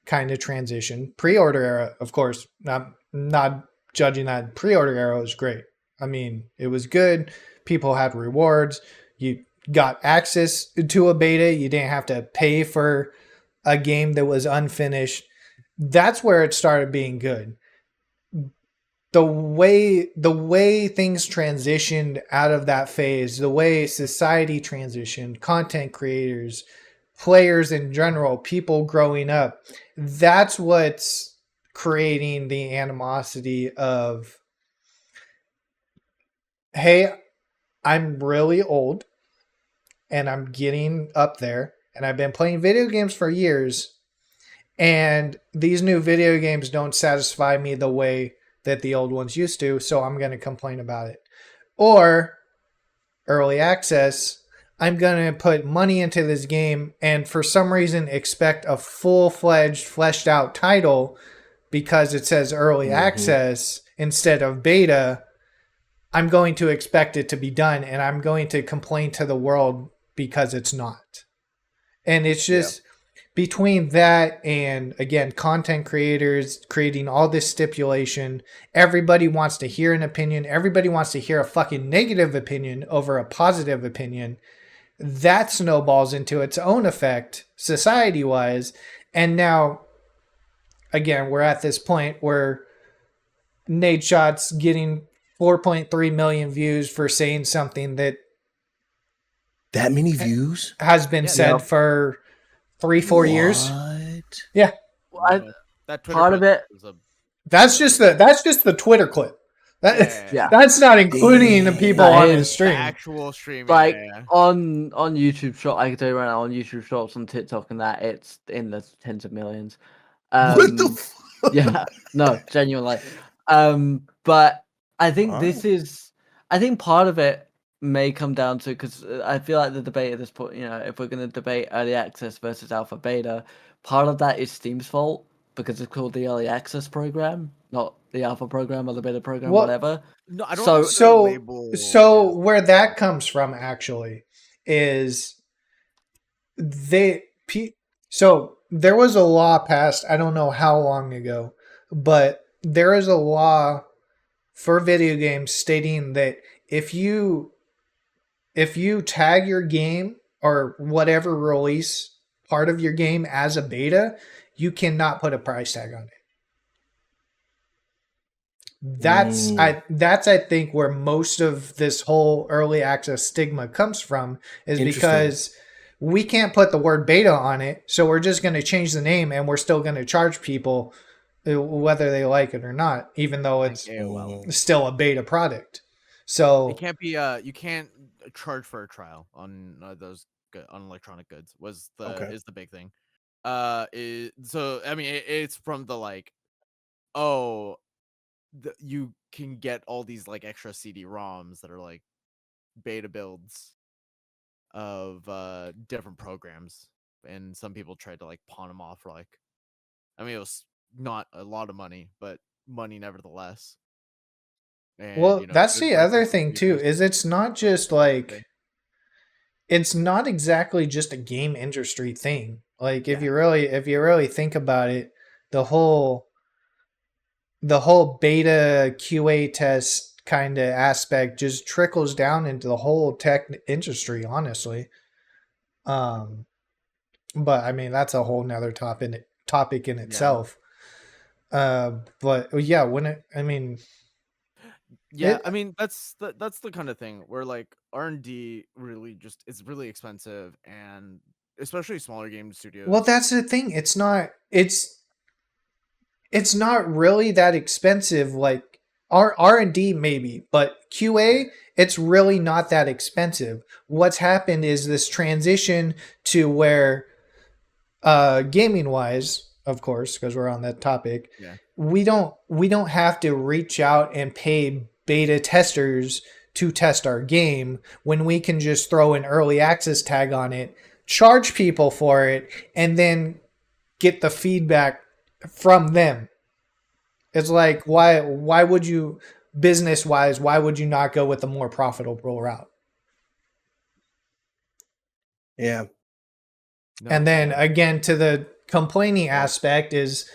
kind of transition. Pre-order era, of course, not judging that. Pre-order era was great. I mean, it was good. People had rewards. You got access to a beta. You didn't have to pay for a game that was unfinished. That's where it started being good. The way things transitioned out of that phase, the way society transitioned, content creators, players in general, people growing up, that's what's creating the animosity of, hey, I'm really old and I'm getting up there and I've been playing video games for years and these new video games don't satisfy me the way that the old ones used to, so I'm going to complain about it. Or early access, I'm going to put money into this game and for some reason expect a full-fledged, fleshed out title because it says early access instead of beta. I'm going to expect it to be done and I'm going to complain to the world because it's not. And it's just between that and, again, content creators creating all this stipulation, everybody wants to hear an opinion. Everybody wants to hear a fucking negative opinion over a positive opinion. That snowballs into its own effect society-wise. And now, again, we're at this point where Nadeshot's getting 4.3 million views for saying something that many views has been said for 3-4 years. Yeah. Well, That Twitter part of it. That's just the Twitter clip. That's not including the people on his stream. Actual stream. Like on YouTube Short, I can tell you right now on YouTube Shorts, on TikTok, and that it's in the tens of millions. What the fuck? Yeah, no, genuinely. But I think I think part of it may come down to, because I feel like the debate at this point, if we're going to debate early access versus alpha beta, part of that is Steam's fault because it's called the early access program, not the alpha program or the beta program, whatever. No, I don't. So where that comes from actually is so there was a law passed, I don't know how long ago, but there is a law for video games stating that if you tag your game or whatever release part of your game as a beta, you cannot put a price tag on it. That's I think where most of this whole early access stigma comes from, is because we can't put the word beta on it, so we're just going to change the name and we're still going to charge people whether they like it or not, even though it's still a beta product. So it can't be you can't charge for a trial on those on electronic goods is the big thing. So I mean it's from the you can get all these extra CD-ROMs that are like beta builds of different programs, and some people tried to pawn them off for I mean it was not a lot of money, but money nevertheless. And, that's the other thing too, is it's not just it's not exactly just a game industry thing. If you really think about it, the whole beta QA test kind of aspect just trickles down into the whole tech industry, honestly. But I mean, that's a whole nother topic in itself. But yeah, when it, I mean, Yeah, It- I mean that's the kind of thing where like R&D really just it's really expensive, and especially smaller game studios. well, that's the thing. It's not really that expensive. Like R&D maybe, but QA, it's really not that expensive. What's happened is this transition to where, gaming wise, of course, because we're on that topic, Yeah. we don't have to reach out and pay beta testers to test our game when we can just throw an early access tag on it, charge people for it, and then get the feedback from them. It's like, why would you, business wise, why would you not go with a more profitable route? Yeah. No, And then yeah. again, to the complaining aspect is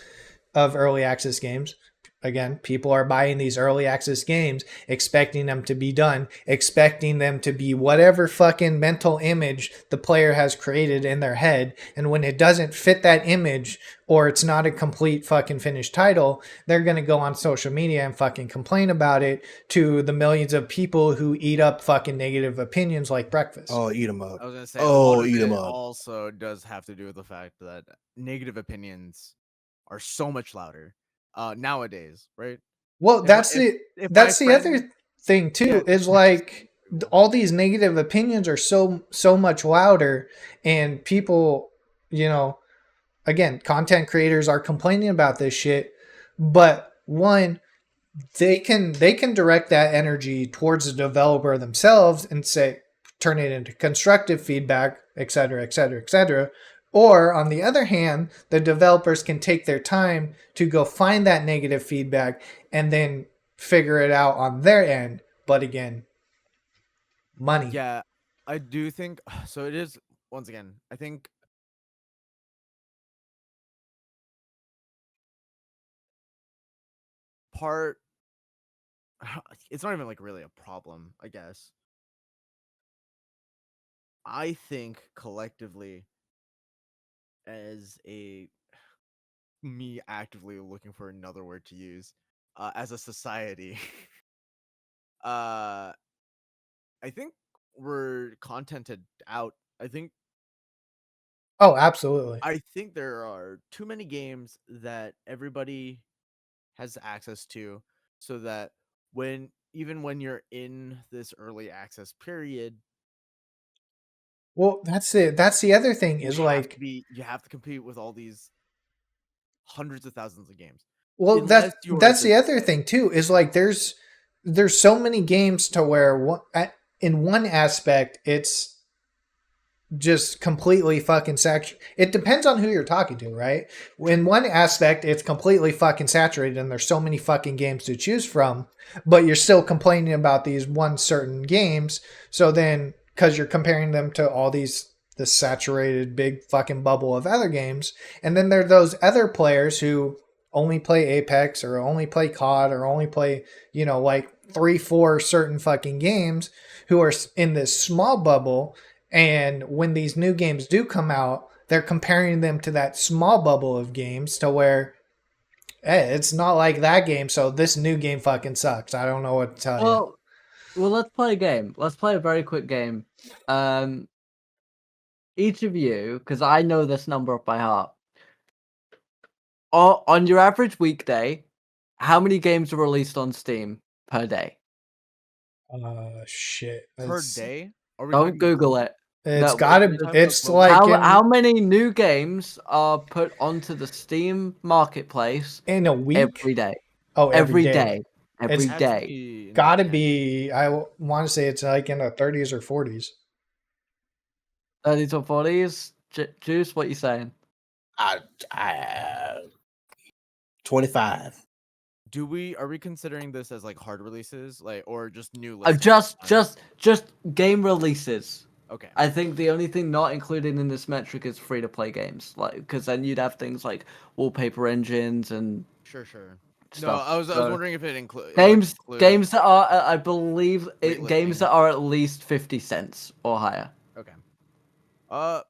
of early access games. Again, people are buying these early access games, expecting them to be done, expecting them to be whatever fucking mental image the player has created in their head. And when it doesn't fit that image, or it's not a complete fucking finished title, they're going to go on social media and fucking complain about it to the millions of people who eat up fucking negative opinions like breakfast. Oh, eat them up. I was gonna say Oh, a lot of eat 'em it up. also does have to do with the fact that negative opinions are so much louder nowadays, right? Well, If I- that's if- the if my that's the friend- other thing too, Yeah, is like all these negative opinions are so much louder, and people, again, content creators are complaining about this shit, but one, they can direct that energy towards the developer themselves and say, turn it into constructive feedback, et cetera, et cetera, et cetera. Or on the other hand, the developers can take their time to go find that negative feedback and then figure it out on their end. But again, money. Yeah, I do think so. It is, once again, I think part it's not even like really a problem, I guess. I think collectively, as a me actively looking for another word to use, as a society, uh I think we're contented out. Oh, absolutely. I think there are too many games that everybody has access to, so that even when you're in this early access period, Well, that's it. That's the other thing is like, you have to compete with all these hundreds of thousands of games. well, Unless you're that's the other thing too, is like there's so many games to where in one aspect it's just completely fucking saturated. It depends on who you're talking to, right? In one aspect, it's completely fucking saturated and there's so many fucking games to choose from, but you're still complaining about these one certain games. So then, because you're comparing them to all this saturated big fucking bubble of other games, and then there are those other players who only play Apex or only play COD or only play, like 3-4 certain fucking games, who are in this small bubble, and when these new games do come out, they're comparing them to that small bubble of games to where, hey, it's not like that game, so this new game fucking sucks. I don't know what to tell you. Well, let's play a game. Let's play a very quick game. Each of you, because I know this number off by heart. On your average weekday, how many games are released on Steam per day? Shit. per day. Are we Don't talking Google it. It's No, gotta. we're talking It's about like how many new games are put onto the Steam marketplace in a week. every day? Oh, Every day. It's Every Has to day. be in the gotta 10s. be. I want to say it's like in the 30s or 40s. 30s or 40s? Juice, what you saying? 25. Are we considering this as like hard releases, like, or just new listings? Just game releases. Okay. I think the only thing not included in this metric is free to play games, like, because then you'd have things like wallpaper engines and Sure. No, stuff. I was So, wondering if it includes games that are, I believe, games Weightlifting. that are at least 50 cents or higher. Okay.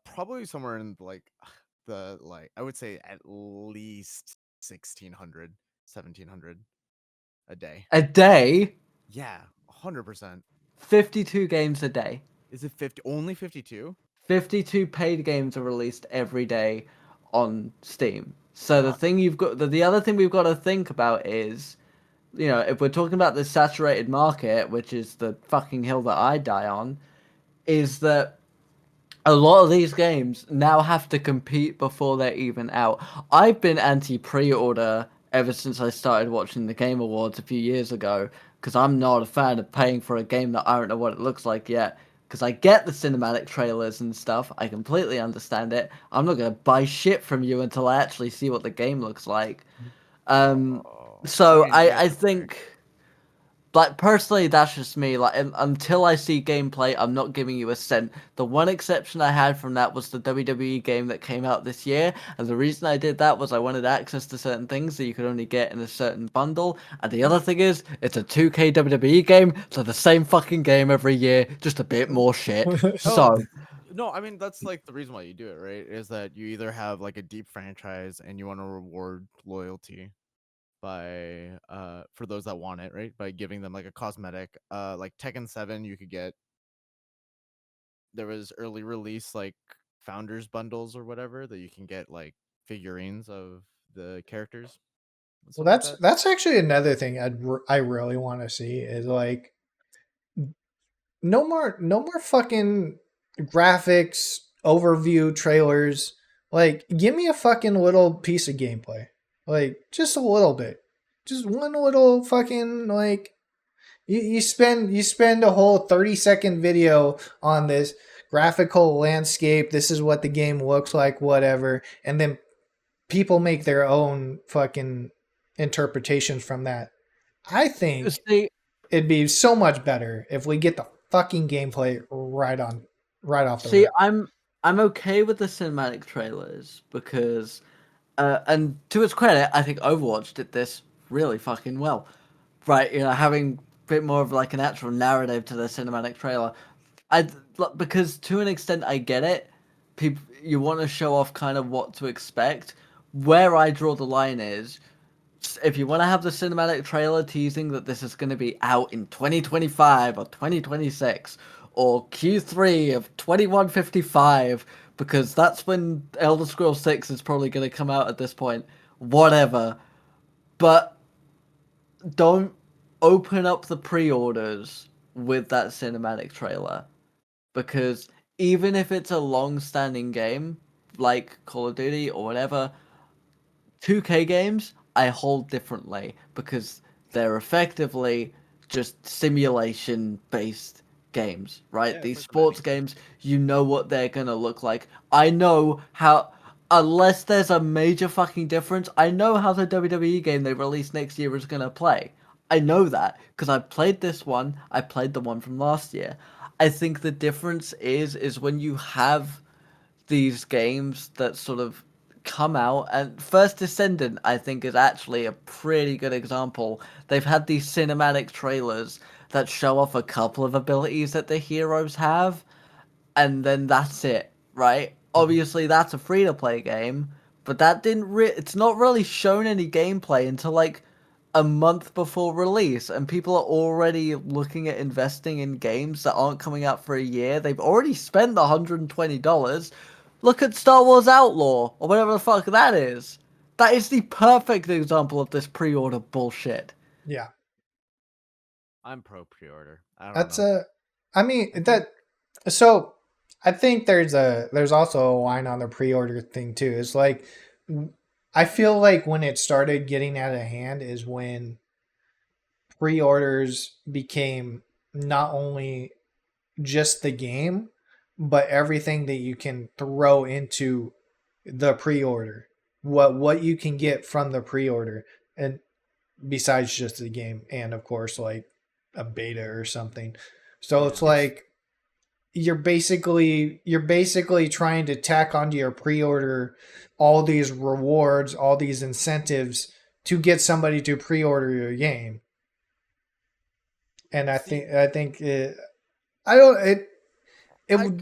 Probably somewhere in like I would say at least 1600, 1700 a day. A day, Yeah, 100%. 52 games a day. Is it 50? Only 52? 52 paid games are released every day on Steam. So the thing the other thing we've got to think about is, if we're talking about the saturated market, which is the fucking hill that I die on, is that a lot of these games now have to compete before they're even out. I've been anti-pre-order ever since I started watching the Game Awards a few years ago, because I'm not a fan of paying for a game that I don't know what it looks like yet. Because I get the cinematic trailers and stuff, I completely understand it. I'm not gonna buy shit from you until I actually see what the game looks like. So mean, yeah, I that's fair. think, like, personally, that's just me. Like, until I see gameplay, I'm not giving you a cent. The one exception I had from that was the WWE game that came out this year, and the reason I did that was I wanted access to certain things that you could only get in a certain bundle. And the other thing is, it's a 2K WWE game, so the same fucking game every year, just a bit more shit. So, No, I mean that's like the reason why you do it, right? Is that you either have like a deep franchise and you want to reward loyalty by for those that want it, right? By giving them like a cosmetic. Like Tekken 7 you could get, there was early release like founders bundles or whatever that you can get like figurines of the characters and Well, stuff like that. that's actually another thing I really want to see is like no more fucking graphics overview trailers. Like, give me a fucking little piece of gameplay, like just a little bit, just one little fucking like. You spend a whole 30-second video on this graphical landscape. This is what the game looks like, whatever, and then people make their own fucking interpretations from that. I think see, it'd be so much better if we get the fucking gameplay right off the See, rip. I'm okay with the cinematic trailers because, and to its credit, I think Overwatch did this really fucking well, right? Having a bit more of like an actual narrative to the cinematic trailer. Because to an extent I get it. People, you want to show off kind of what to expect. Where I draw the line is, if you want to have the cinematic trailer teasing that this is going to be out in 2025 or 2026 or Q3 of 2155, because that's when Elder Scrolls 6 is probably going to come out at this point, whatever. But don't open up the pre-orders with that cinematic trailer, because even if it's a long-standing game like Call of Duty or whatever, 2K games I hold differently because they're effectively just simulation based games, right? Yeah, it's These like the sports betting. games, you know what they're gonna look like. I know how, unless there's a major fucking difference, I know how the WWE game they release next year is gonna play. I know that because I played this one, I played the one from last year. I think the difference is when you have these games that sort of come out, and First Descendant I think is actually a pretty good example. They've had these cinematic trailers that show off a couple of abilities that the heroes have, and then that's it, right? Obviously that's a free to play game, but that it's not really shown any gameplay until like a month before release, and people are already looking at investing in games that aren't coming out for a year. They've already spent the $120. Look at Star Wars Outlaw or whatever the fuck that is. That is the perfect example of this pre-order bullshit. Yeah, I'm pro pre-order. I don't that's know. I mean I think- that. So I think there's also a line on the pre-order thing too. It's like I feel like when it started getting out of hand is when pre-orders became not only just the game, but everything that you can throw into the pre-order. What you can get from the pre-order, and besides just the game, and of course like a beta or something. So Yeah. it's like you're basically trying to tack onto your pre-order all these rewards, all these incentives to get somebody to pre-order your game. And I think I don't it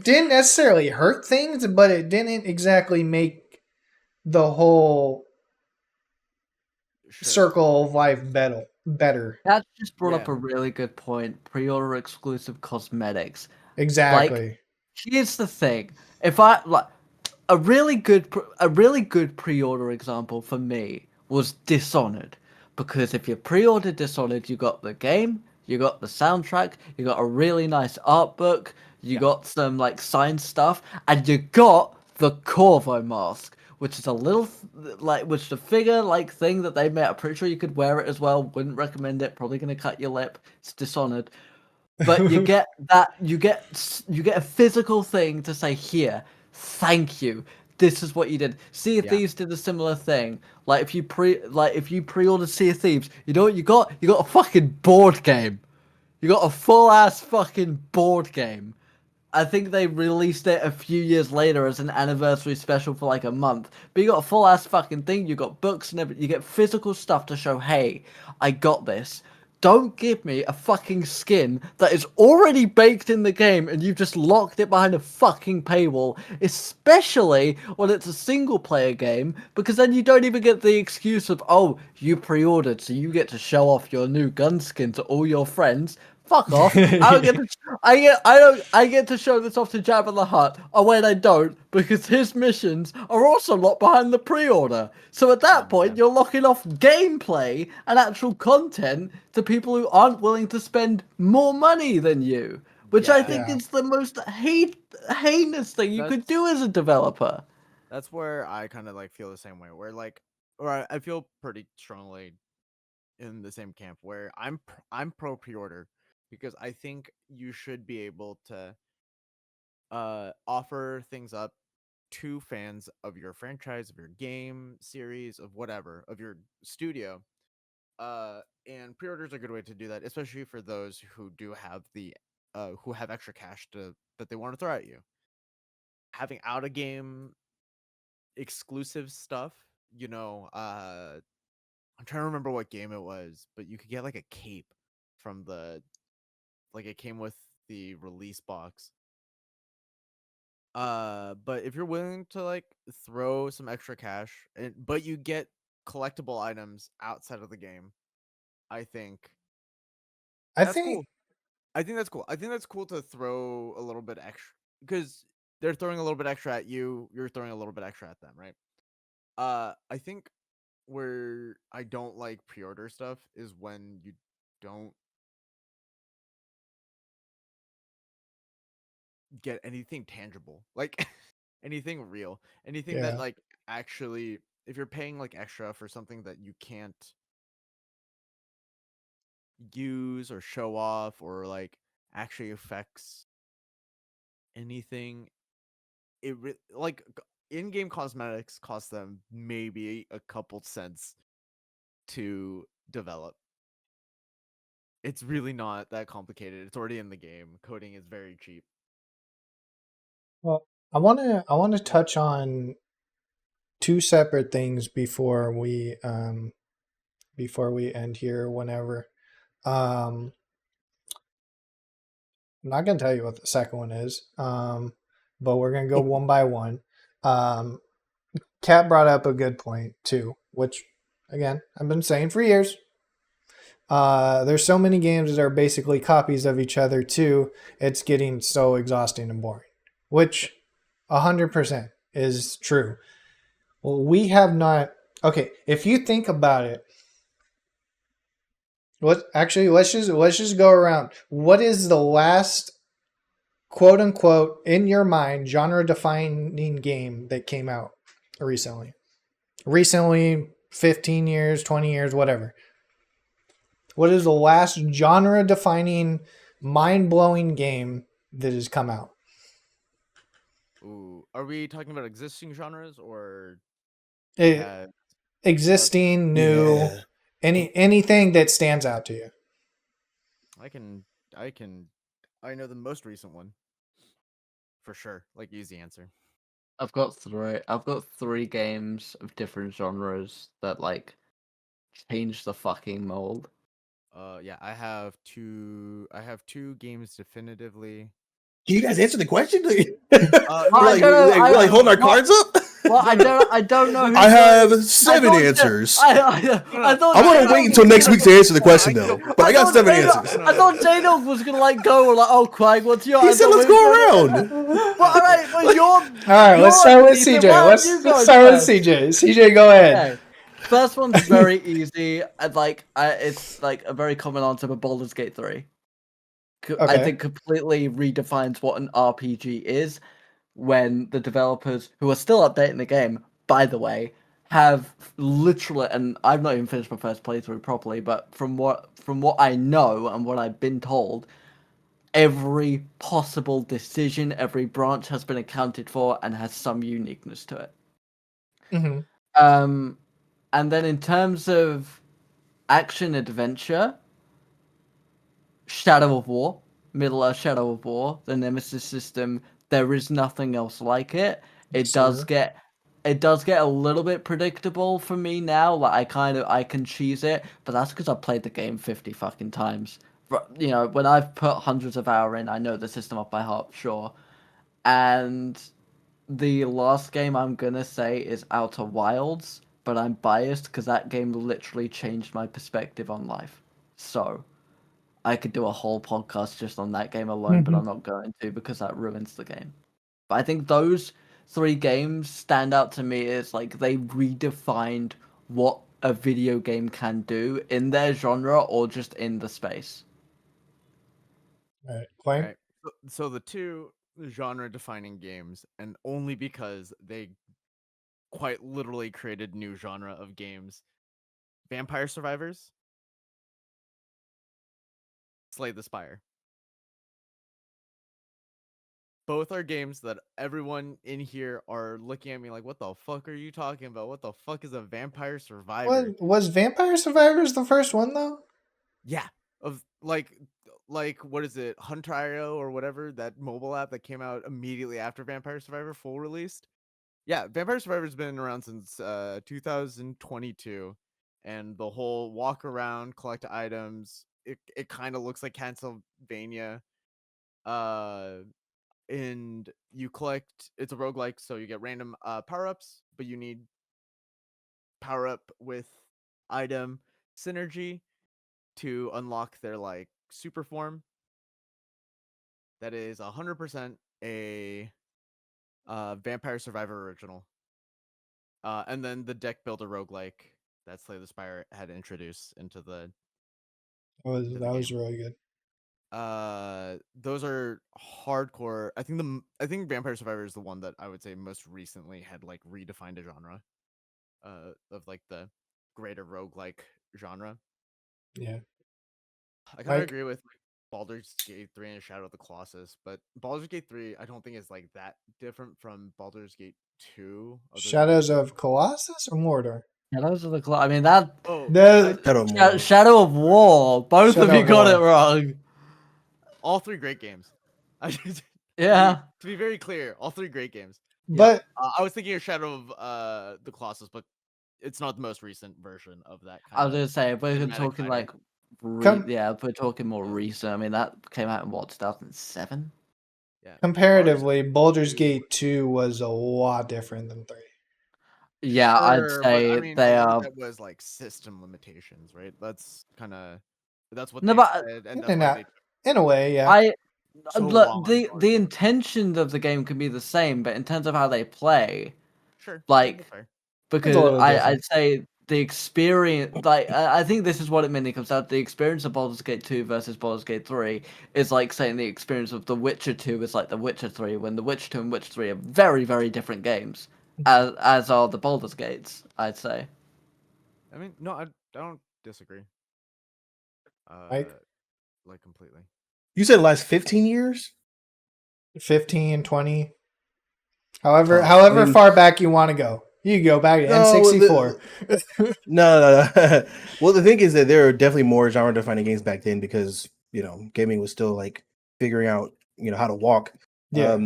didn't necessarily hurt things, but it didn't exactly make the whole Sure. circle of life better. That just brought up Yeah. a really good point. Pre-order exclusive cosmetics. Exactly. Here's the thing: if I like a really good pre-order example for me was Dishonored, because if you pre-ordered Dishonored, you got the game, you got the soundtrack, you got a really nice art book, you Yeah. got some like signed stuff, and you got the Corvo mask, which is a little which is a figure like thing that they made. I'm pretty sure you could wear it as well. Wouldn't recommend it. Probably gonna cut your lip. It's Dishonored. But you get a physical thing to say, here, thank you. This is what you did. Sea of Yeah. Thieves did a similar thing. Like if you pre-ordered Sea of Thieves, you know what you got? You got a fucking board game. You got a full ass fucking board game. I think they released it a few years later as an anniversary special for like a month. But you got a full ass fucking thing. You got books and everything. You get physical stuff to show, hey, I got this. Don't give me a fucking skin that is already baked in the game and you've just locked it behind a fucking paywall, especially when it's a single player game, because then you don't even get the excuse of, oh, you pre-ordered so you get to show off your new gun skin to all your friends. Fuck off. I get to show this off to Jabba the Hutt. Oh wait, I don't, because his missions are also locked behind the pre-order. So at that point, Yeah. you're locking off gameplay and actual content to people who aren't willing to spend more money than you. Which I think Yeah. is the most heinous thing you could do as a developer. That's where I kind of like feel the same way. Where like, I feel pretty strongly in the same camp where I'm pro pre-order because I think you should be able to offer things up to fans of your franchise, of your game series, of whatever, of your studio. And pre-orders are a good way to do that, especially for those who do have who have extra cash that they want to throw at you. Having out of game exclusive stuff, I'm trying to remember what game it was, but you could get like a cape from it came with the release box. But if you're willing to like throw some extra cash but you get collectible items outside of the game, I think I that's think cool. I think that's cool. I think that's cool to throw a little bit extra because they're throwing a little bit extra at you, you're throwing a little bit extra at them, right? I think where I don't like pre-order stuff is when you don't get anything tangible, like anything real, anything that Yeah. like actually, if you're paying like extra for something that you can't use or show off or like actually affects anything, like in-game cosmetics cost them maybe a couple cents to develop. It's really not that complicated. It's already in the game. Coding is very cheap. Well, I want to touch on two separate things before we end here. Whenever, I'm not gonna tell you what the second one is, but we're gonna go one by one. Um, Kat brought up a good point too, which again I've been saying for years. There's so many games that are basically copies of each other too. It's getting so exhausting and boring, which 100% is true. Well, we have not. Okay, if you think about it, let's just go around. What is the last quote unquote in your mind genre defining game that came out recently? Recently, 15 years, 20 years, whatever. What is the last genre defining, mind blowing game that has come out? Ooh, are we talking about existing genres or It, existing, new, Yeah. anything that stands out to you? I know the most recent one for sure. Like easy answer. I've got three games of different genres that like change the fucking mold. Yeah, I have two games definitively. Can you guys answer the question? I We're like holding our cards up. Well, I don't know. Who I have knows. 7 thought Ja- answers. I thought I want to J-Dog wait until was next gonna- week to answer the question, though. But I got thought 7 J-Dog- answers. I thought J-Dog was gonna like go like, oh, Quag, what's your? He said, "Let's go around." Well, all right, but you're. All right, let's start with CJ. Let's start with CJ. CJ, go ahead. Okay. First one's very easy. It's like a very common answer, but Baldur's Gate 3. I Okay. think completely redefines what an RPG is when the developers, who are still updating the game, by the way, have literally, and I've not even finished my first playthrough properly, but from what I know and what I've been told, every possible decision, every branch has been accounted for and has some uniqueness to it. Mm-hmm. And then in terms of action adventure, Shadow of War, Middle-earth Shadow of War, the Nemesis system, there is nothing else like it. It does get a little bit predictable for me now. Like I can cheese it, but that's because I've played the game 50 fucking times. You know, when I've put hundreds of hours in, I know the system off by heart, sure. And the last game I'm gonna say is Outer Wilds, but I'm biased because that game literally changed my perspective on life. So I could do a whole podcast just on that game alone, but I'm not going to because that ruins the game. But I think those 3 games stand out to me as like they redefined what a video game can do in their genre or just in the space. All right, Quang. Right. So the 2 genre-defining games, and only because they quite literally created new genre of games: Vampire Survivors, Slay the Spire. Both are games that everyone in here are looking at me like, what the fuck are you talking about? What the fuck is a Vampire Survivor? Was Vampire Survivors the first one though? Yeah. Of like what is it, Hunt.io or whatever, that mobile app that came out immediately after Vampire Survivor full released? Yeah, Vampire Survivor's been around since 2022, and the whole walk around, collect items, it kind of looks like Castlevania. And you collect, it's a roguelike, so you get random power-ups, but you need power-up with item synergy to unlock their like super form. That is 100% a Vampire Survivor original. And then the deck builder roguelike that Slay the Spire had introduced into the That was really good. Those are hardcore. I think Vampire Survivor is the one that I would say most recently had like redefined a genre of like the greater roguelike genre. Yeah. I kind of agree with like Baldur's Gate 3 and Shadow of the Colossus, but Baldur's Gate 3 I don't think is like that different from Baldur's Gate 2. Shadows of Colossus or Mordor? Shadows of the Cloud. I mean that. Oh, Shadow of War. Both of you got it wrong. All 3 great games. Yeah. To be very clear, all 3 great games. But I was thinking of Shadow of the Colossus, but it's not the most recent version of that. I was gonna say, if we're talking like, if we're talking more recent, I mean that came out in what, 2007? Yeah. Comparatively, Baldur's Gate 2 was a lot different than 3. Yeah, I'd say they are. That was like system limitations, right? That's what No, they but said, and that's why in a way, yeah. The intentions of the game can be the same, but in terms of how they play, sure, like because I'd say the experience, like I think this is what it mainly comes down to. The experience of Baldur's Gate 2 versus Baldur's Gate 3 is like saying the experience of The Witcher 2 is like The Witcher 3, when The Witcher 2 and Witcher 3 are very, very different games, as are the Baldur's Gates, I'd say. I mean, no, I don't disagree. Like completely. You said the last 15 years? 15, 20. However far back you want to go. You go back to N64. No. Well, the thing is that there are definitely more genre-defining games back then because, gaming was still like figuring out, how to walk. Yeah.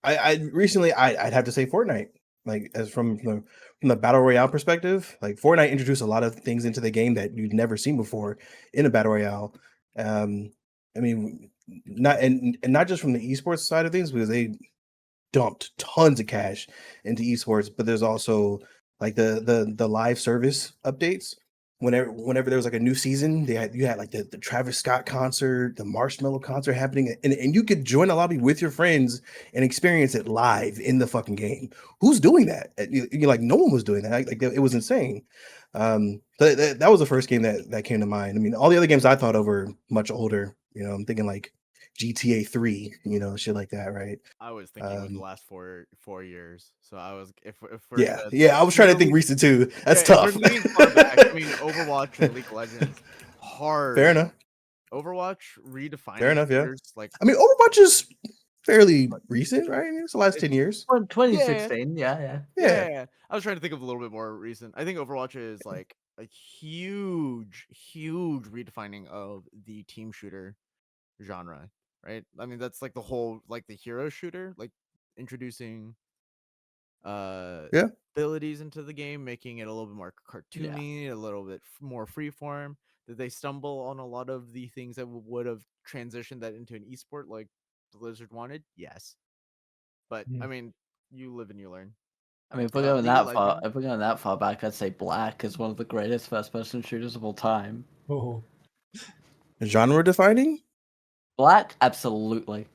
I recently I'd have to say Fortnite, like as from the battle royale perspective, like Fortnite introduced a lot of things into the game that you'd never seen before in a battle royale. I mean, not just from the esports side of things, because dumped tons of cash into esports, but there's also like the live service updates. Whenever there was like a new season, you had like the Travis Scott concert, the Marshmello concert happening, and you could join a lobby with your friends and experience it live in the fucking game. Who's doing that? You're like, no one was doing that. Like it was insane. That was the first game that came to mind. I mean, all the other games I thought of were much older. You know, I'm thinking like GTA 3, you know, shit like that, right? I was thinking with the last 4 years. So I was if we're Yeah. I was trying to think literally- recent too. That's yeah, tough. If we're leaning far back, I mean, Overwatch and League of Legends, hard. Fair enough. Overwatch redefining. Fair enough, yeah. shooters, Like I mean, Overwatch is fairly recent, right? It's the last 10 years. 2016, yeah. yeah. I was trying to think of a little bit more recent. I think Overwatch is like a huge redefining of the team shooter genre, right? I mean, that's like the whole like the hero shooter, like introducing Yeah. abilities into the game, making it a little bit more cartoony, a little bit more freeform. Did they stumble on a lot of the things that would have transitioned that into an esport like Blizzard wanted? Yes. But I mean, you live and you learn. I mean, if we're going that far back, I'd say Black is one of the greatest first-person shooters of all time. Oh. Genre defining? Black, absolutely.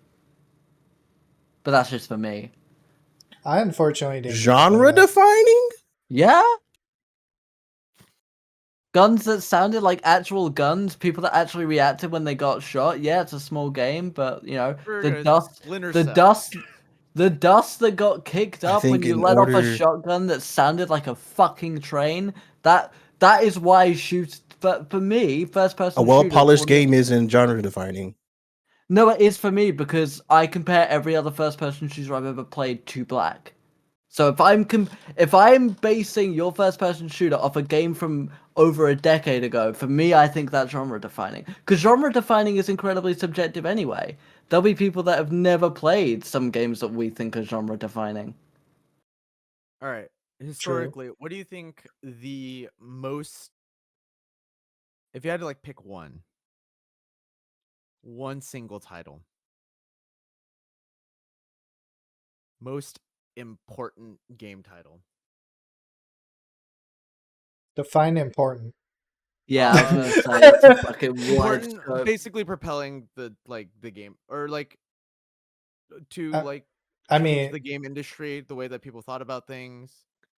But that's just for me. I unfortunately didn't. Genre defining? Yeah. Guns that sounded like actual guns, people that actually reacted when they got shot. Yeah, it's a small game, but you know, the dust that got kicked up when you let off a shotgun that sounded like a fucking train. That is why But for me, first person. A well-polished game isn't genre defining. No, it is for me because I compare every other first person shooter I've ever played to Black. So if I'm basing your first person shooter off a game from over a decade ago, for me I think that's genre defining. Because genre defining is incredibly subjective anyway. There'll be people that have never played some games that we think are genre defining. All right. Historically, what do you think the most, if you had to like pick one single title, most important game title? Define important. Yeah, I was gonna say it's a fucking important, basically propelling the game, or like to I mean the game industry, the way that people thought about things.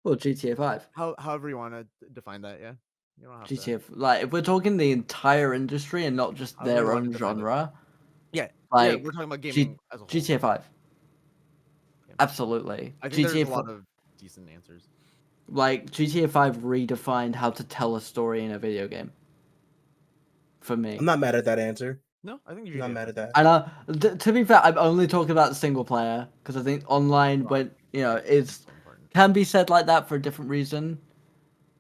Well, GTA 5. However you want to define that, yeah. You don't have GTA, like if we're talking the entire industry and not just their own genre. Yeah, like we're talking about gaming as a whole. GTA 5. Yeah. Absolutely. I think there's a lot of decent answers. Like GTA 5 redefined how to tell a story in a video game. For me, I'm not mad at that answer. No, I think you're not mad at that. And to be fair, I'm only talking about single player because I think online, when can be said like that for a different reason.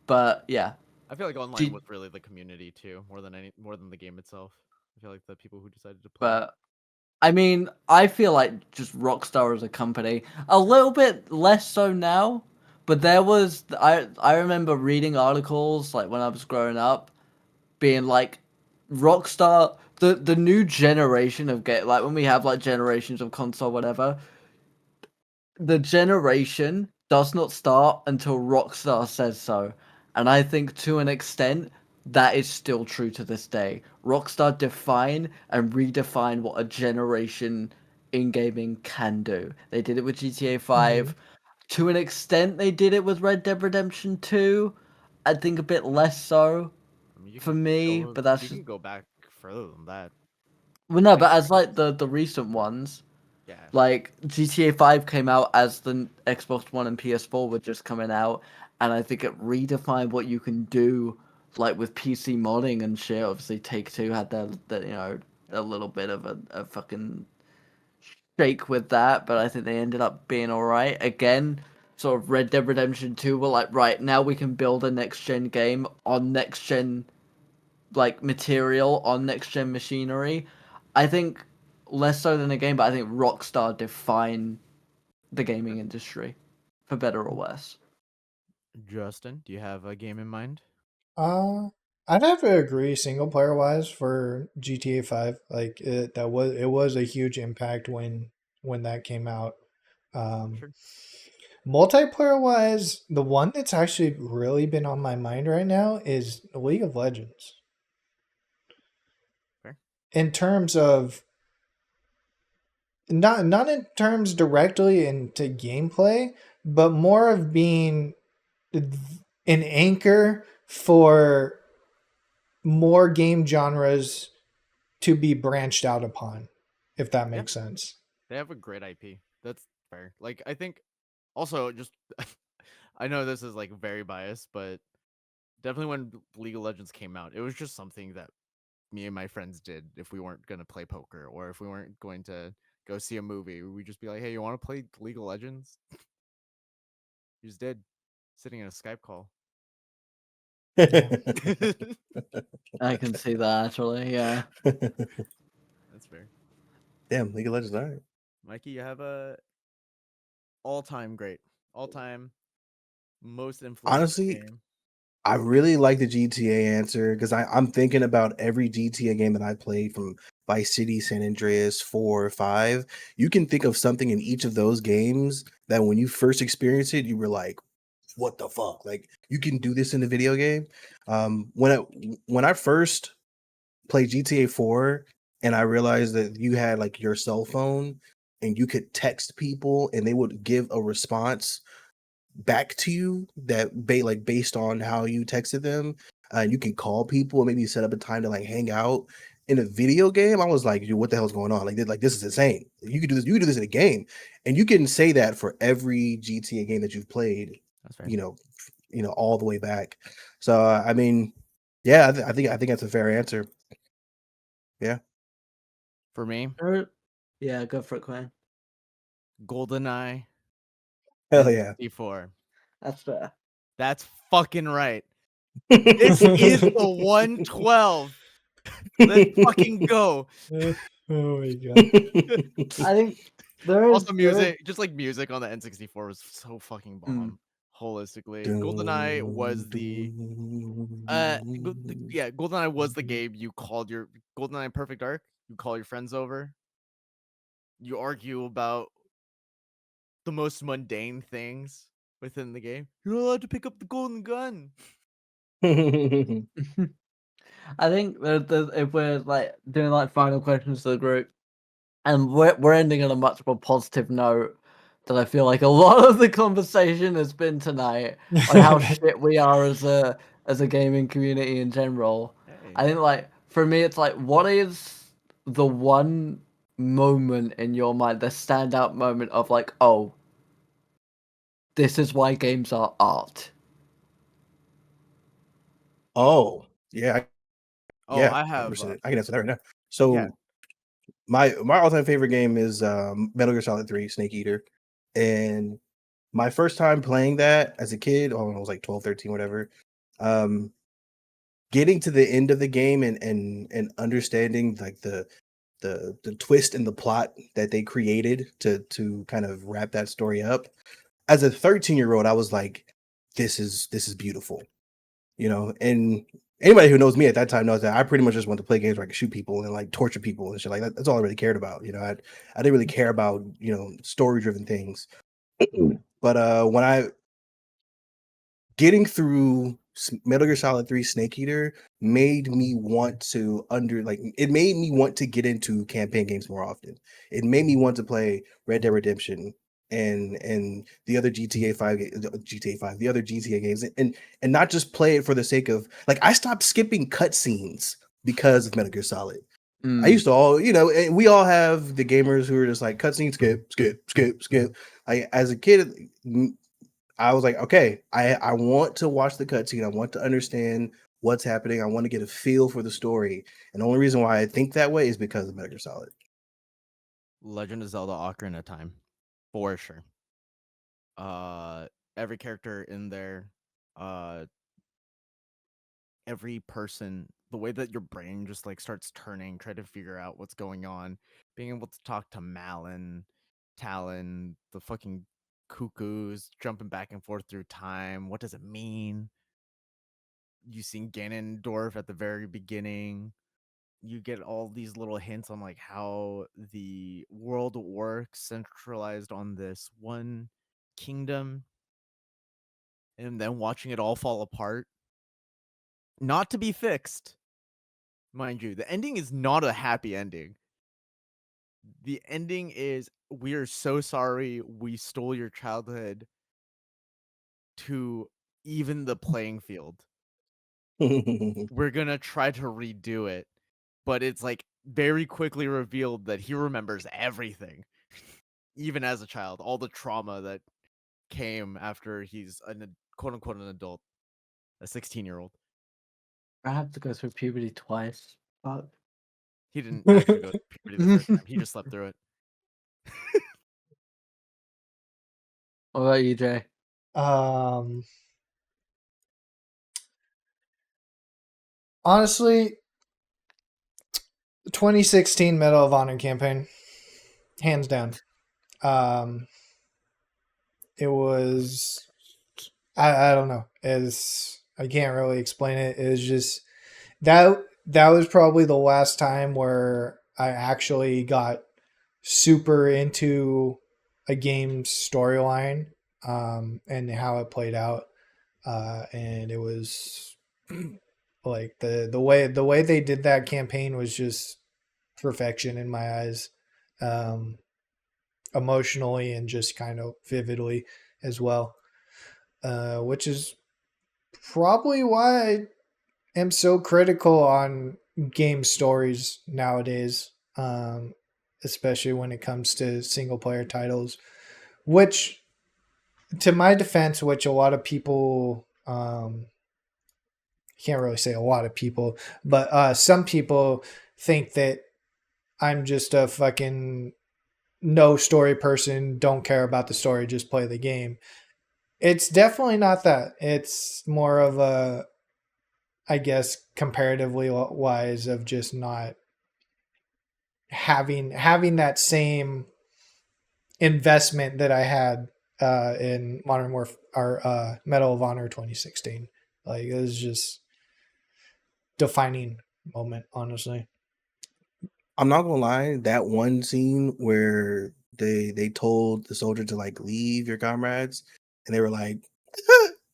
But yeah, I feel like online was really the community too, more than the game itself. I feel like the people who decided to play. But I mean, I feel like just Rockstar as a company, a little bit less so now. But there was, I remember reading articles like when I was growing up, being like, Rockstar, the new generation of like when we have like generations of console, whatever, the generation does not start until Rockstar says so. And I think to an extent, that is still true to this day. Rockstar define and redefine what a generation in gaming can do. They did it with GTA 5. To an extent, they did it with Red Dead Redemption 2. I think a bit less so for me, but that's you can go back further than that. Well, no, but as like the recent ones, like GTA 5 came out as the Xbox One and PS4 were just coming out, and I think it redefined what you can do, like with PC modding and shit. Obviously, Take-Two had that a little bit of a fucking shake with that, but I think they ended up being alright. Again, sort of Red Dead Redemption 2 were like, right, now we can build a next-gen game on next-gen, like, material, on next-gen machinery. I think less so than a game, but I think Rockstar defined the gaming industry, for better or worse. Justin, do you have a game in mind? I'd have to agree single player wise for GTA 5. Like it was a huge impact when that came out. Sure. Multiplayer wise, the one that's actually really been on my mind right now is League of Legends. Fair. In terms of not in terms directly into gameplay, but more of being an anchor for more game genres to be branched out upon, if that Yeah. makes sense. They have a great IP. That's fair. Like I think also just I know this is like very biased, but definitely when League of Legends came out, it was just something that me and my friends did if we weren't gonna play poker or if we weren't going to go see a movie. We'd just be like, "Hey, you want to play League of Legends?" You just did, sitting in a Skype call. I can see that actually. Yeah. That's fair. Damn, League of Legends. All right. Mikey, you have a all-time great, all-time most influential Honestly, game. I really like the GTA answer because I'm thinking about every GTA game that I played from Vice City, San Andreas, 4 or 5. You can think of something in each of those games that when you first experienced it, you were like, "What the fuck?" Like you can do this in a video game. When I first played GTA 4 and I realized that you had like your cell phone and you could text people and they would give a response back to you that based on how you texted them. You can call people and maybe set up a time to like hang out in a video game. I was like, dude, what the hell's going on? Like this is insane. You could do this. You could do this in a game, and you can say that for every GTA game that you've played. That's fair. All the way back. So I mean, yeah, I think that's a fair answer. Yeah. For me, Yeah, go for it, Quinn. GoldenEye Hell yeah. N64. That's fair. That's fucking right. This is the 112. Let's fucking go. Oh my god. I think there is Also, music, just like music on the N64 was so fucking bomb. Holistically, GoldenEye was the GoldenEye was the game you called your GoldenEye Perfect Dark. You call your friends over. You argue about the most mundane things within the game. You're not allowed to pick up the golden gun. I think if we're like doing like final questions to the group, and we're ending on a much more positive note than I feel like a lot of the conversation has been tonight on how shit we are as a gaming community in general. Hey. I think like for me, it's like what is the one moment in your mind, the standout moment of like, oh, this is why games are art. Oh, yeah. Oh, Yeah, I have 100%. I can answer that right now. So yeah. my all-time favorite game is Metal Gear Solid 3 Snake Eater. And my first time playing that as a kid, oh, I was like 12, 13, whatever. Getting to the end of the game and understanding like the twist in the plot that they created to kind of wrap that story up. As a 13-year-old, I was like, this is beautiful. And anybody who knows me at that time knows that I pretty much just want to play games where I can shoot people and like torture people and shit like that. That's all I really cared about. I didn't really care about story driven things. But when I getting through Metal Gear Solid 3 Snake Eater made me want to it made me want to get into campaign games more often. It made me want to play Red Dead Redemption and the other GTA 5 the other GTA games and not just play it for the sake of like I stopped skipping cutscenes because of Metal Gear Solid. I used to and we all have the gamers who are just like cutscene skip, skip, skip, skip. As a kid, I was like, okay, I want to watch the cutscene. I want to understand what's happening. I want to get a feel for the story. And the only reason why I think that way is because of Metal Gear Solid. Legend of Zelda: Ocarina of Time, for sure. Every character in there, every person, the way that your brain just like starts turning, try to figure out what's going on, being able to talk to Malin, Talon, the fucking cuckoos jumping back and forth through time. What does it mean? You seen Ganondorf at the very beginning. you get all these little hints on like how the world works centralized on this one kingdom, and then watching it all fall apart, not to be fixed, mind you. The ending is not a happy ending. The ending is, we are so sorry we stole your childhood, to even the playing field. We're gonna try to redo it, but it's like very quickly revealed that he remembers everything, even as a child, all the trauma that came after he's quote unquote an adult, a 16-year-old. I have to go through puberty twice. Fuck. He didn't actually go to puberty the first time. He just slept through it. What about you, Jay? Honestly, 2016 Medal of Honor campaign, hands down. It was, I don't know, I can't really explain it. It was just that was probably the last time where I actually got super into a game's storyline, and how it played out, and it was like the way they did that campaign was just perfection in my eyes, emotionally and just kind of vividly as well, which is probably why I am so critical on game stories nowadays, especially when it comes to single player titles, which, to my defense, which a lot of people, can't really say a lot of people, but some people think that I'm just a fucking no story person, don't care about the story, just play the game. It's definitely not that. It's more of a, I guess, comparatively wise, of just not having that same investment that I had in Modern Warfare, or Medal of Honor 2016. Like, it was just defining moment, honestly. I'm not gonna lie, that one scene where they told the soldier to like leave your comrades, and they were like,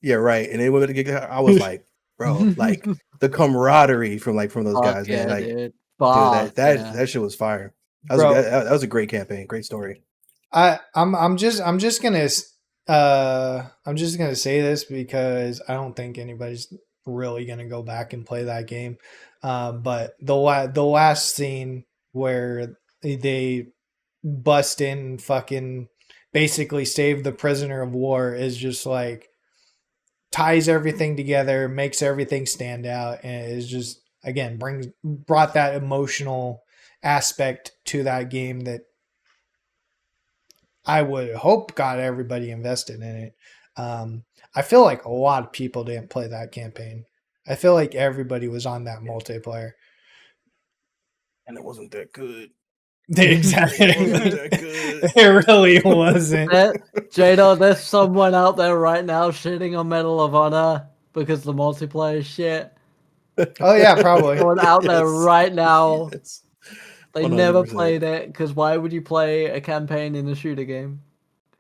"Yeah, right," and they went to get. I was like, bro, like the camaraderie from those Fuck guys, man. yeah, Like, dude. dude, Fuck yeah. that shit was fire. Bro, That was a great campaign, great story. I'm just gonna say this because I don't think anybody's really gonna go back and play that game. But the last scene where they bust in and fucking basically save the prisoner of war is just like, ties everything together, makes everything stand out, and is just, again, brought that emotional aspect to that game that I would hope got everybody invested in it. I feel like a lot of people didn't play that campaign. I feel like everybody was on that multiplayer. And it wasn't that good. Exactly. It wasn't that good. It really wasn't. Jado, there's someone out there right now shitting on Medal of Honor because the multiplayer is shit. Oh yeah, probably. Someone out there Yes. right now. Yes. They never 100%. played it, because why would you play a campaign in a shooter game?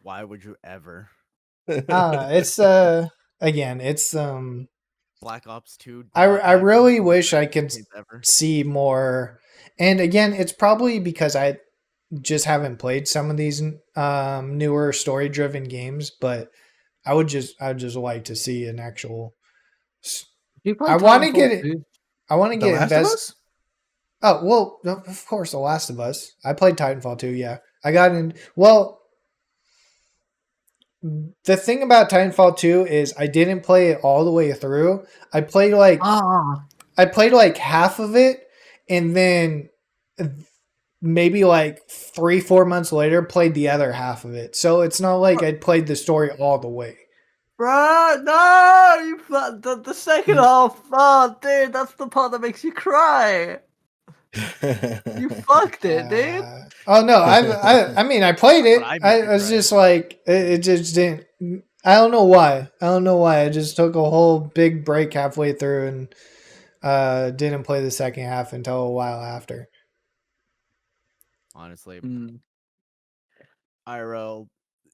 Why would you ever? It's again, it's Black Ops 2. I really wish I could Ever. see more. And again, it's probably because I just haven't played some of these newer story driven games, but I'd just like to see an actual. You play I want to Titanfall get it. 2? I want to The get Last of invested. Us? Oh well, of course, The Last of Us. I played Titanfall 2. Yeah, I got in. Well, the thing about Titanfall 2 is I didn't play it all the way through. I played like half of it, and then maybe like 3-4 months later played the other half of it. So it's not like I played the story all the way. Bro, no! You the second half. Oh, dude, that's the part that makes you cry. You fucked it, dude. Oh no, I mean I played it. But I I was just like it just didn't. I don't know why. I just took a whole big break halfway through, and Didn't play the second half until a while after. Honestly, Mm. IRL,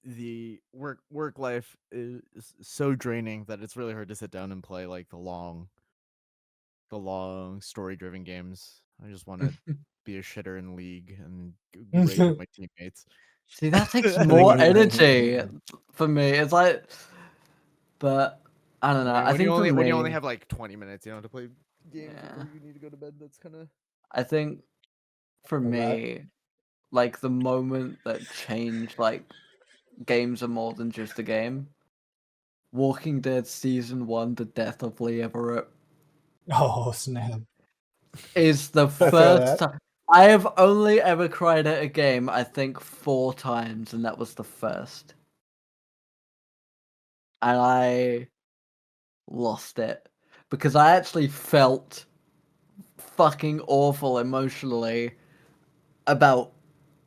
the work life is so draining that it's really hard to sit down and play like the long story driven games. I just want to be a shitter in League and rage at my teammates. See, that takes think more you- energy for me. It's like, but I don't know. I when think you only for when you only me, have like 20 minutes, to play games Yeah. before you need to go to bed. That's kind of I think for Alright. me, like the moment that changed like games are more than just a game. Walking Dead Season 1, The Death of Lee Everett, Oh snap! is the feel first that. time. I have only ever cried at a game, I think 4 times, and that was the first. And I lost it. Because I actually felt fucking awful emotionally about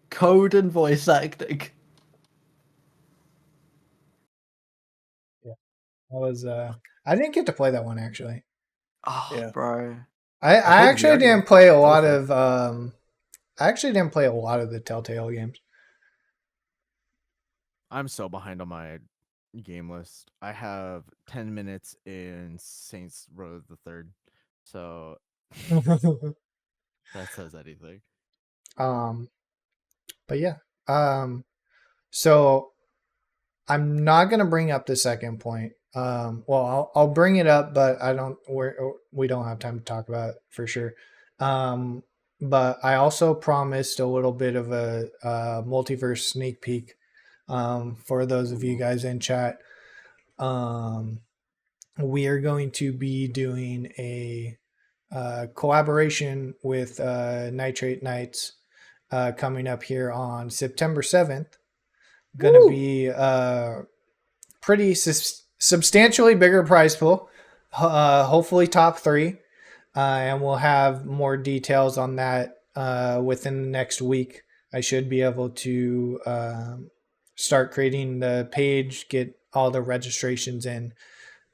code and voice acting. I didn't get to play that one actually. Oh, Yeah. bro. I played the actually VR didn't game. play a That was lot fun. of I actually didn't play a lot of the Telltale games. I'm so behind on my game list. I have 10 minutes in Saints Row the Third, so that says anything. But yeah. So I'm not gonna bring up the second point. Well, I'll bring it up, but we don't have time to talk about it for sure. But I also promised a little bit of a multiverse sneak peek for those of you guys in chat. We are going to be doing a collaboration with Nitrate Nights coming up here on September 7th. Going to be pretty substantially bigger prize pool, hopefully top 3, and we'll have more details on that within the next week. I should be able to start creating the page, get all the registrations in,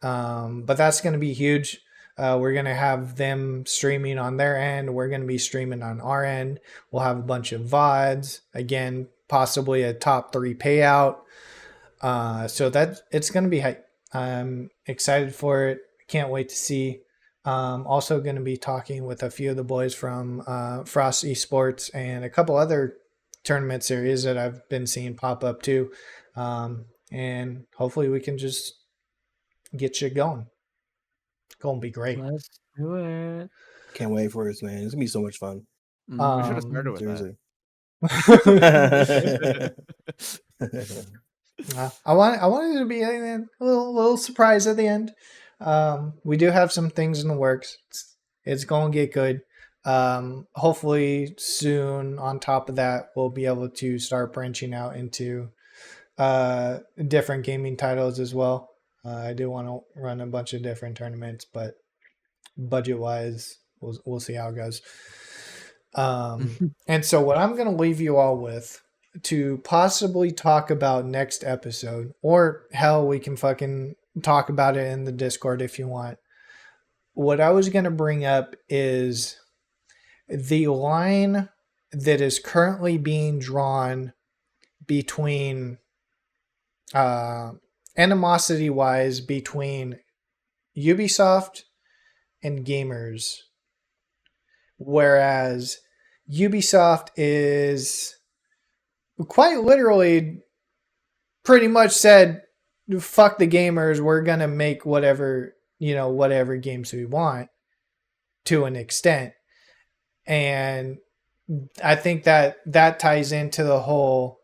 but that's going to be huge. We're going to have them streaming on their end. We're going to be streaming on our end. We'll have a bunch of VODs. Again, possibly a top 3 payout. So that it's going to be hype. I'm excited for it. Can't wait to see. Also going to be talking with a few of the boys from Frost Esports and a couple other tournament series that I've been seeing pop up too. And hopefully we can just get you going. It's going to be great. Let's do it. Can't wait for this, man. It's gonna be so much fun. We should have started with Seriously. I wanted it to be a little surprise at the end. We do have some things in the works. It's going to get good. Hopefully soon on top of that, we'll be able to start branching out into different gaming titles as well. I do want to run a bunch of different tournaments, but budget wise, we'll see how it goes. And so what I'm going to leave you all with to possibly talk about next episode, or hell, we can fucking talk about it in the Discord if you want. What I was going to bring up is the line that is currently being drawn between animosity wise between Ubisoft and gamers, whereas Ubisoft is quite literally pretty much said, fuck the gamers, we're gonna make whatever games we want to an extent. And I think that ties into the whole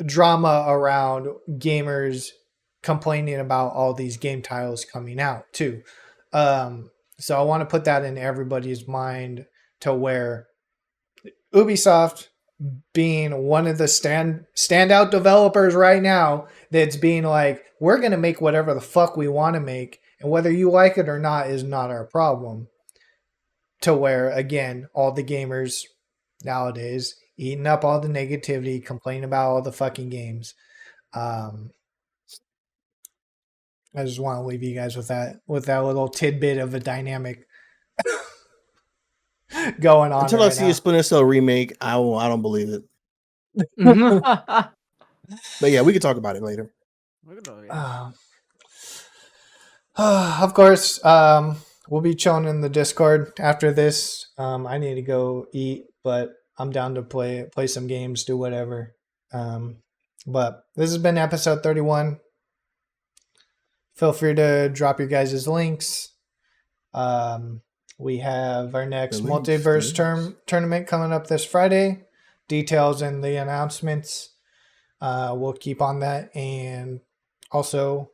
drama around gamers complaining about all these game titles coming out too. So I want to put that in everybody's mind, to where Ubisoft, being one of the standout developers right now, that's being like, we're going to make whatever the fuck we want to make, and whether you like it or not is not our problem. To where, again, all the gamers nowadays eating up all the negativity, complaining about all the fucking games. I just want to leave you guys with that little tidbit of a dynamic going on Until I right see now. a Splinter Cell remake, I don't believe it. yeah, But yeah, we can talk about it later. Of course, we'll be chilling in the Discord after this. I need to go eat, but I'm down to play some games, do whatever. But this has been episode 31. Feel free to drop your guys' links. We have our next The links, multiverse tournament coming up this Friday. Details in the announcements. We'll keep on that, and also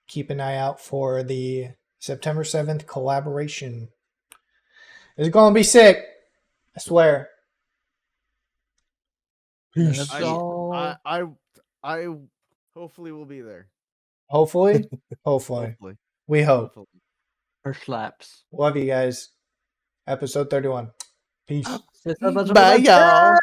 keep an eye out for the September 7th collaboration. It's going to be sick. I swear. Peace. I hopefully will be there. Hopefully. Hopefully. We hope. Hopefully. or slaps. Love you guys. Episode 31. Peace. Bye, y'all.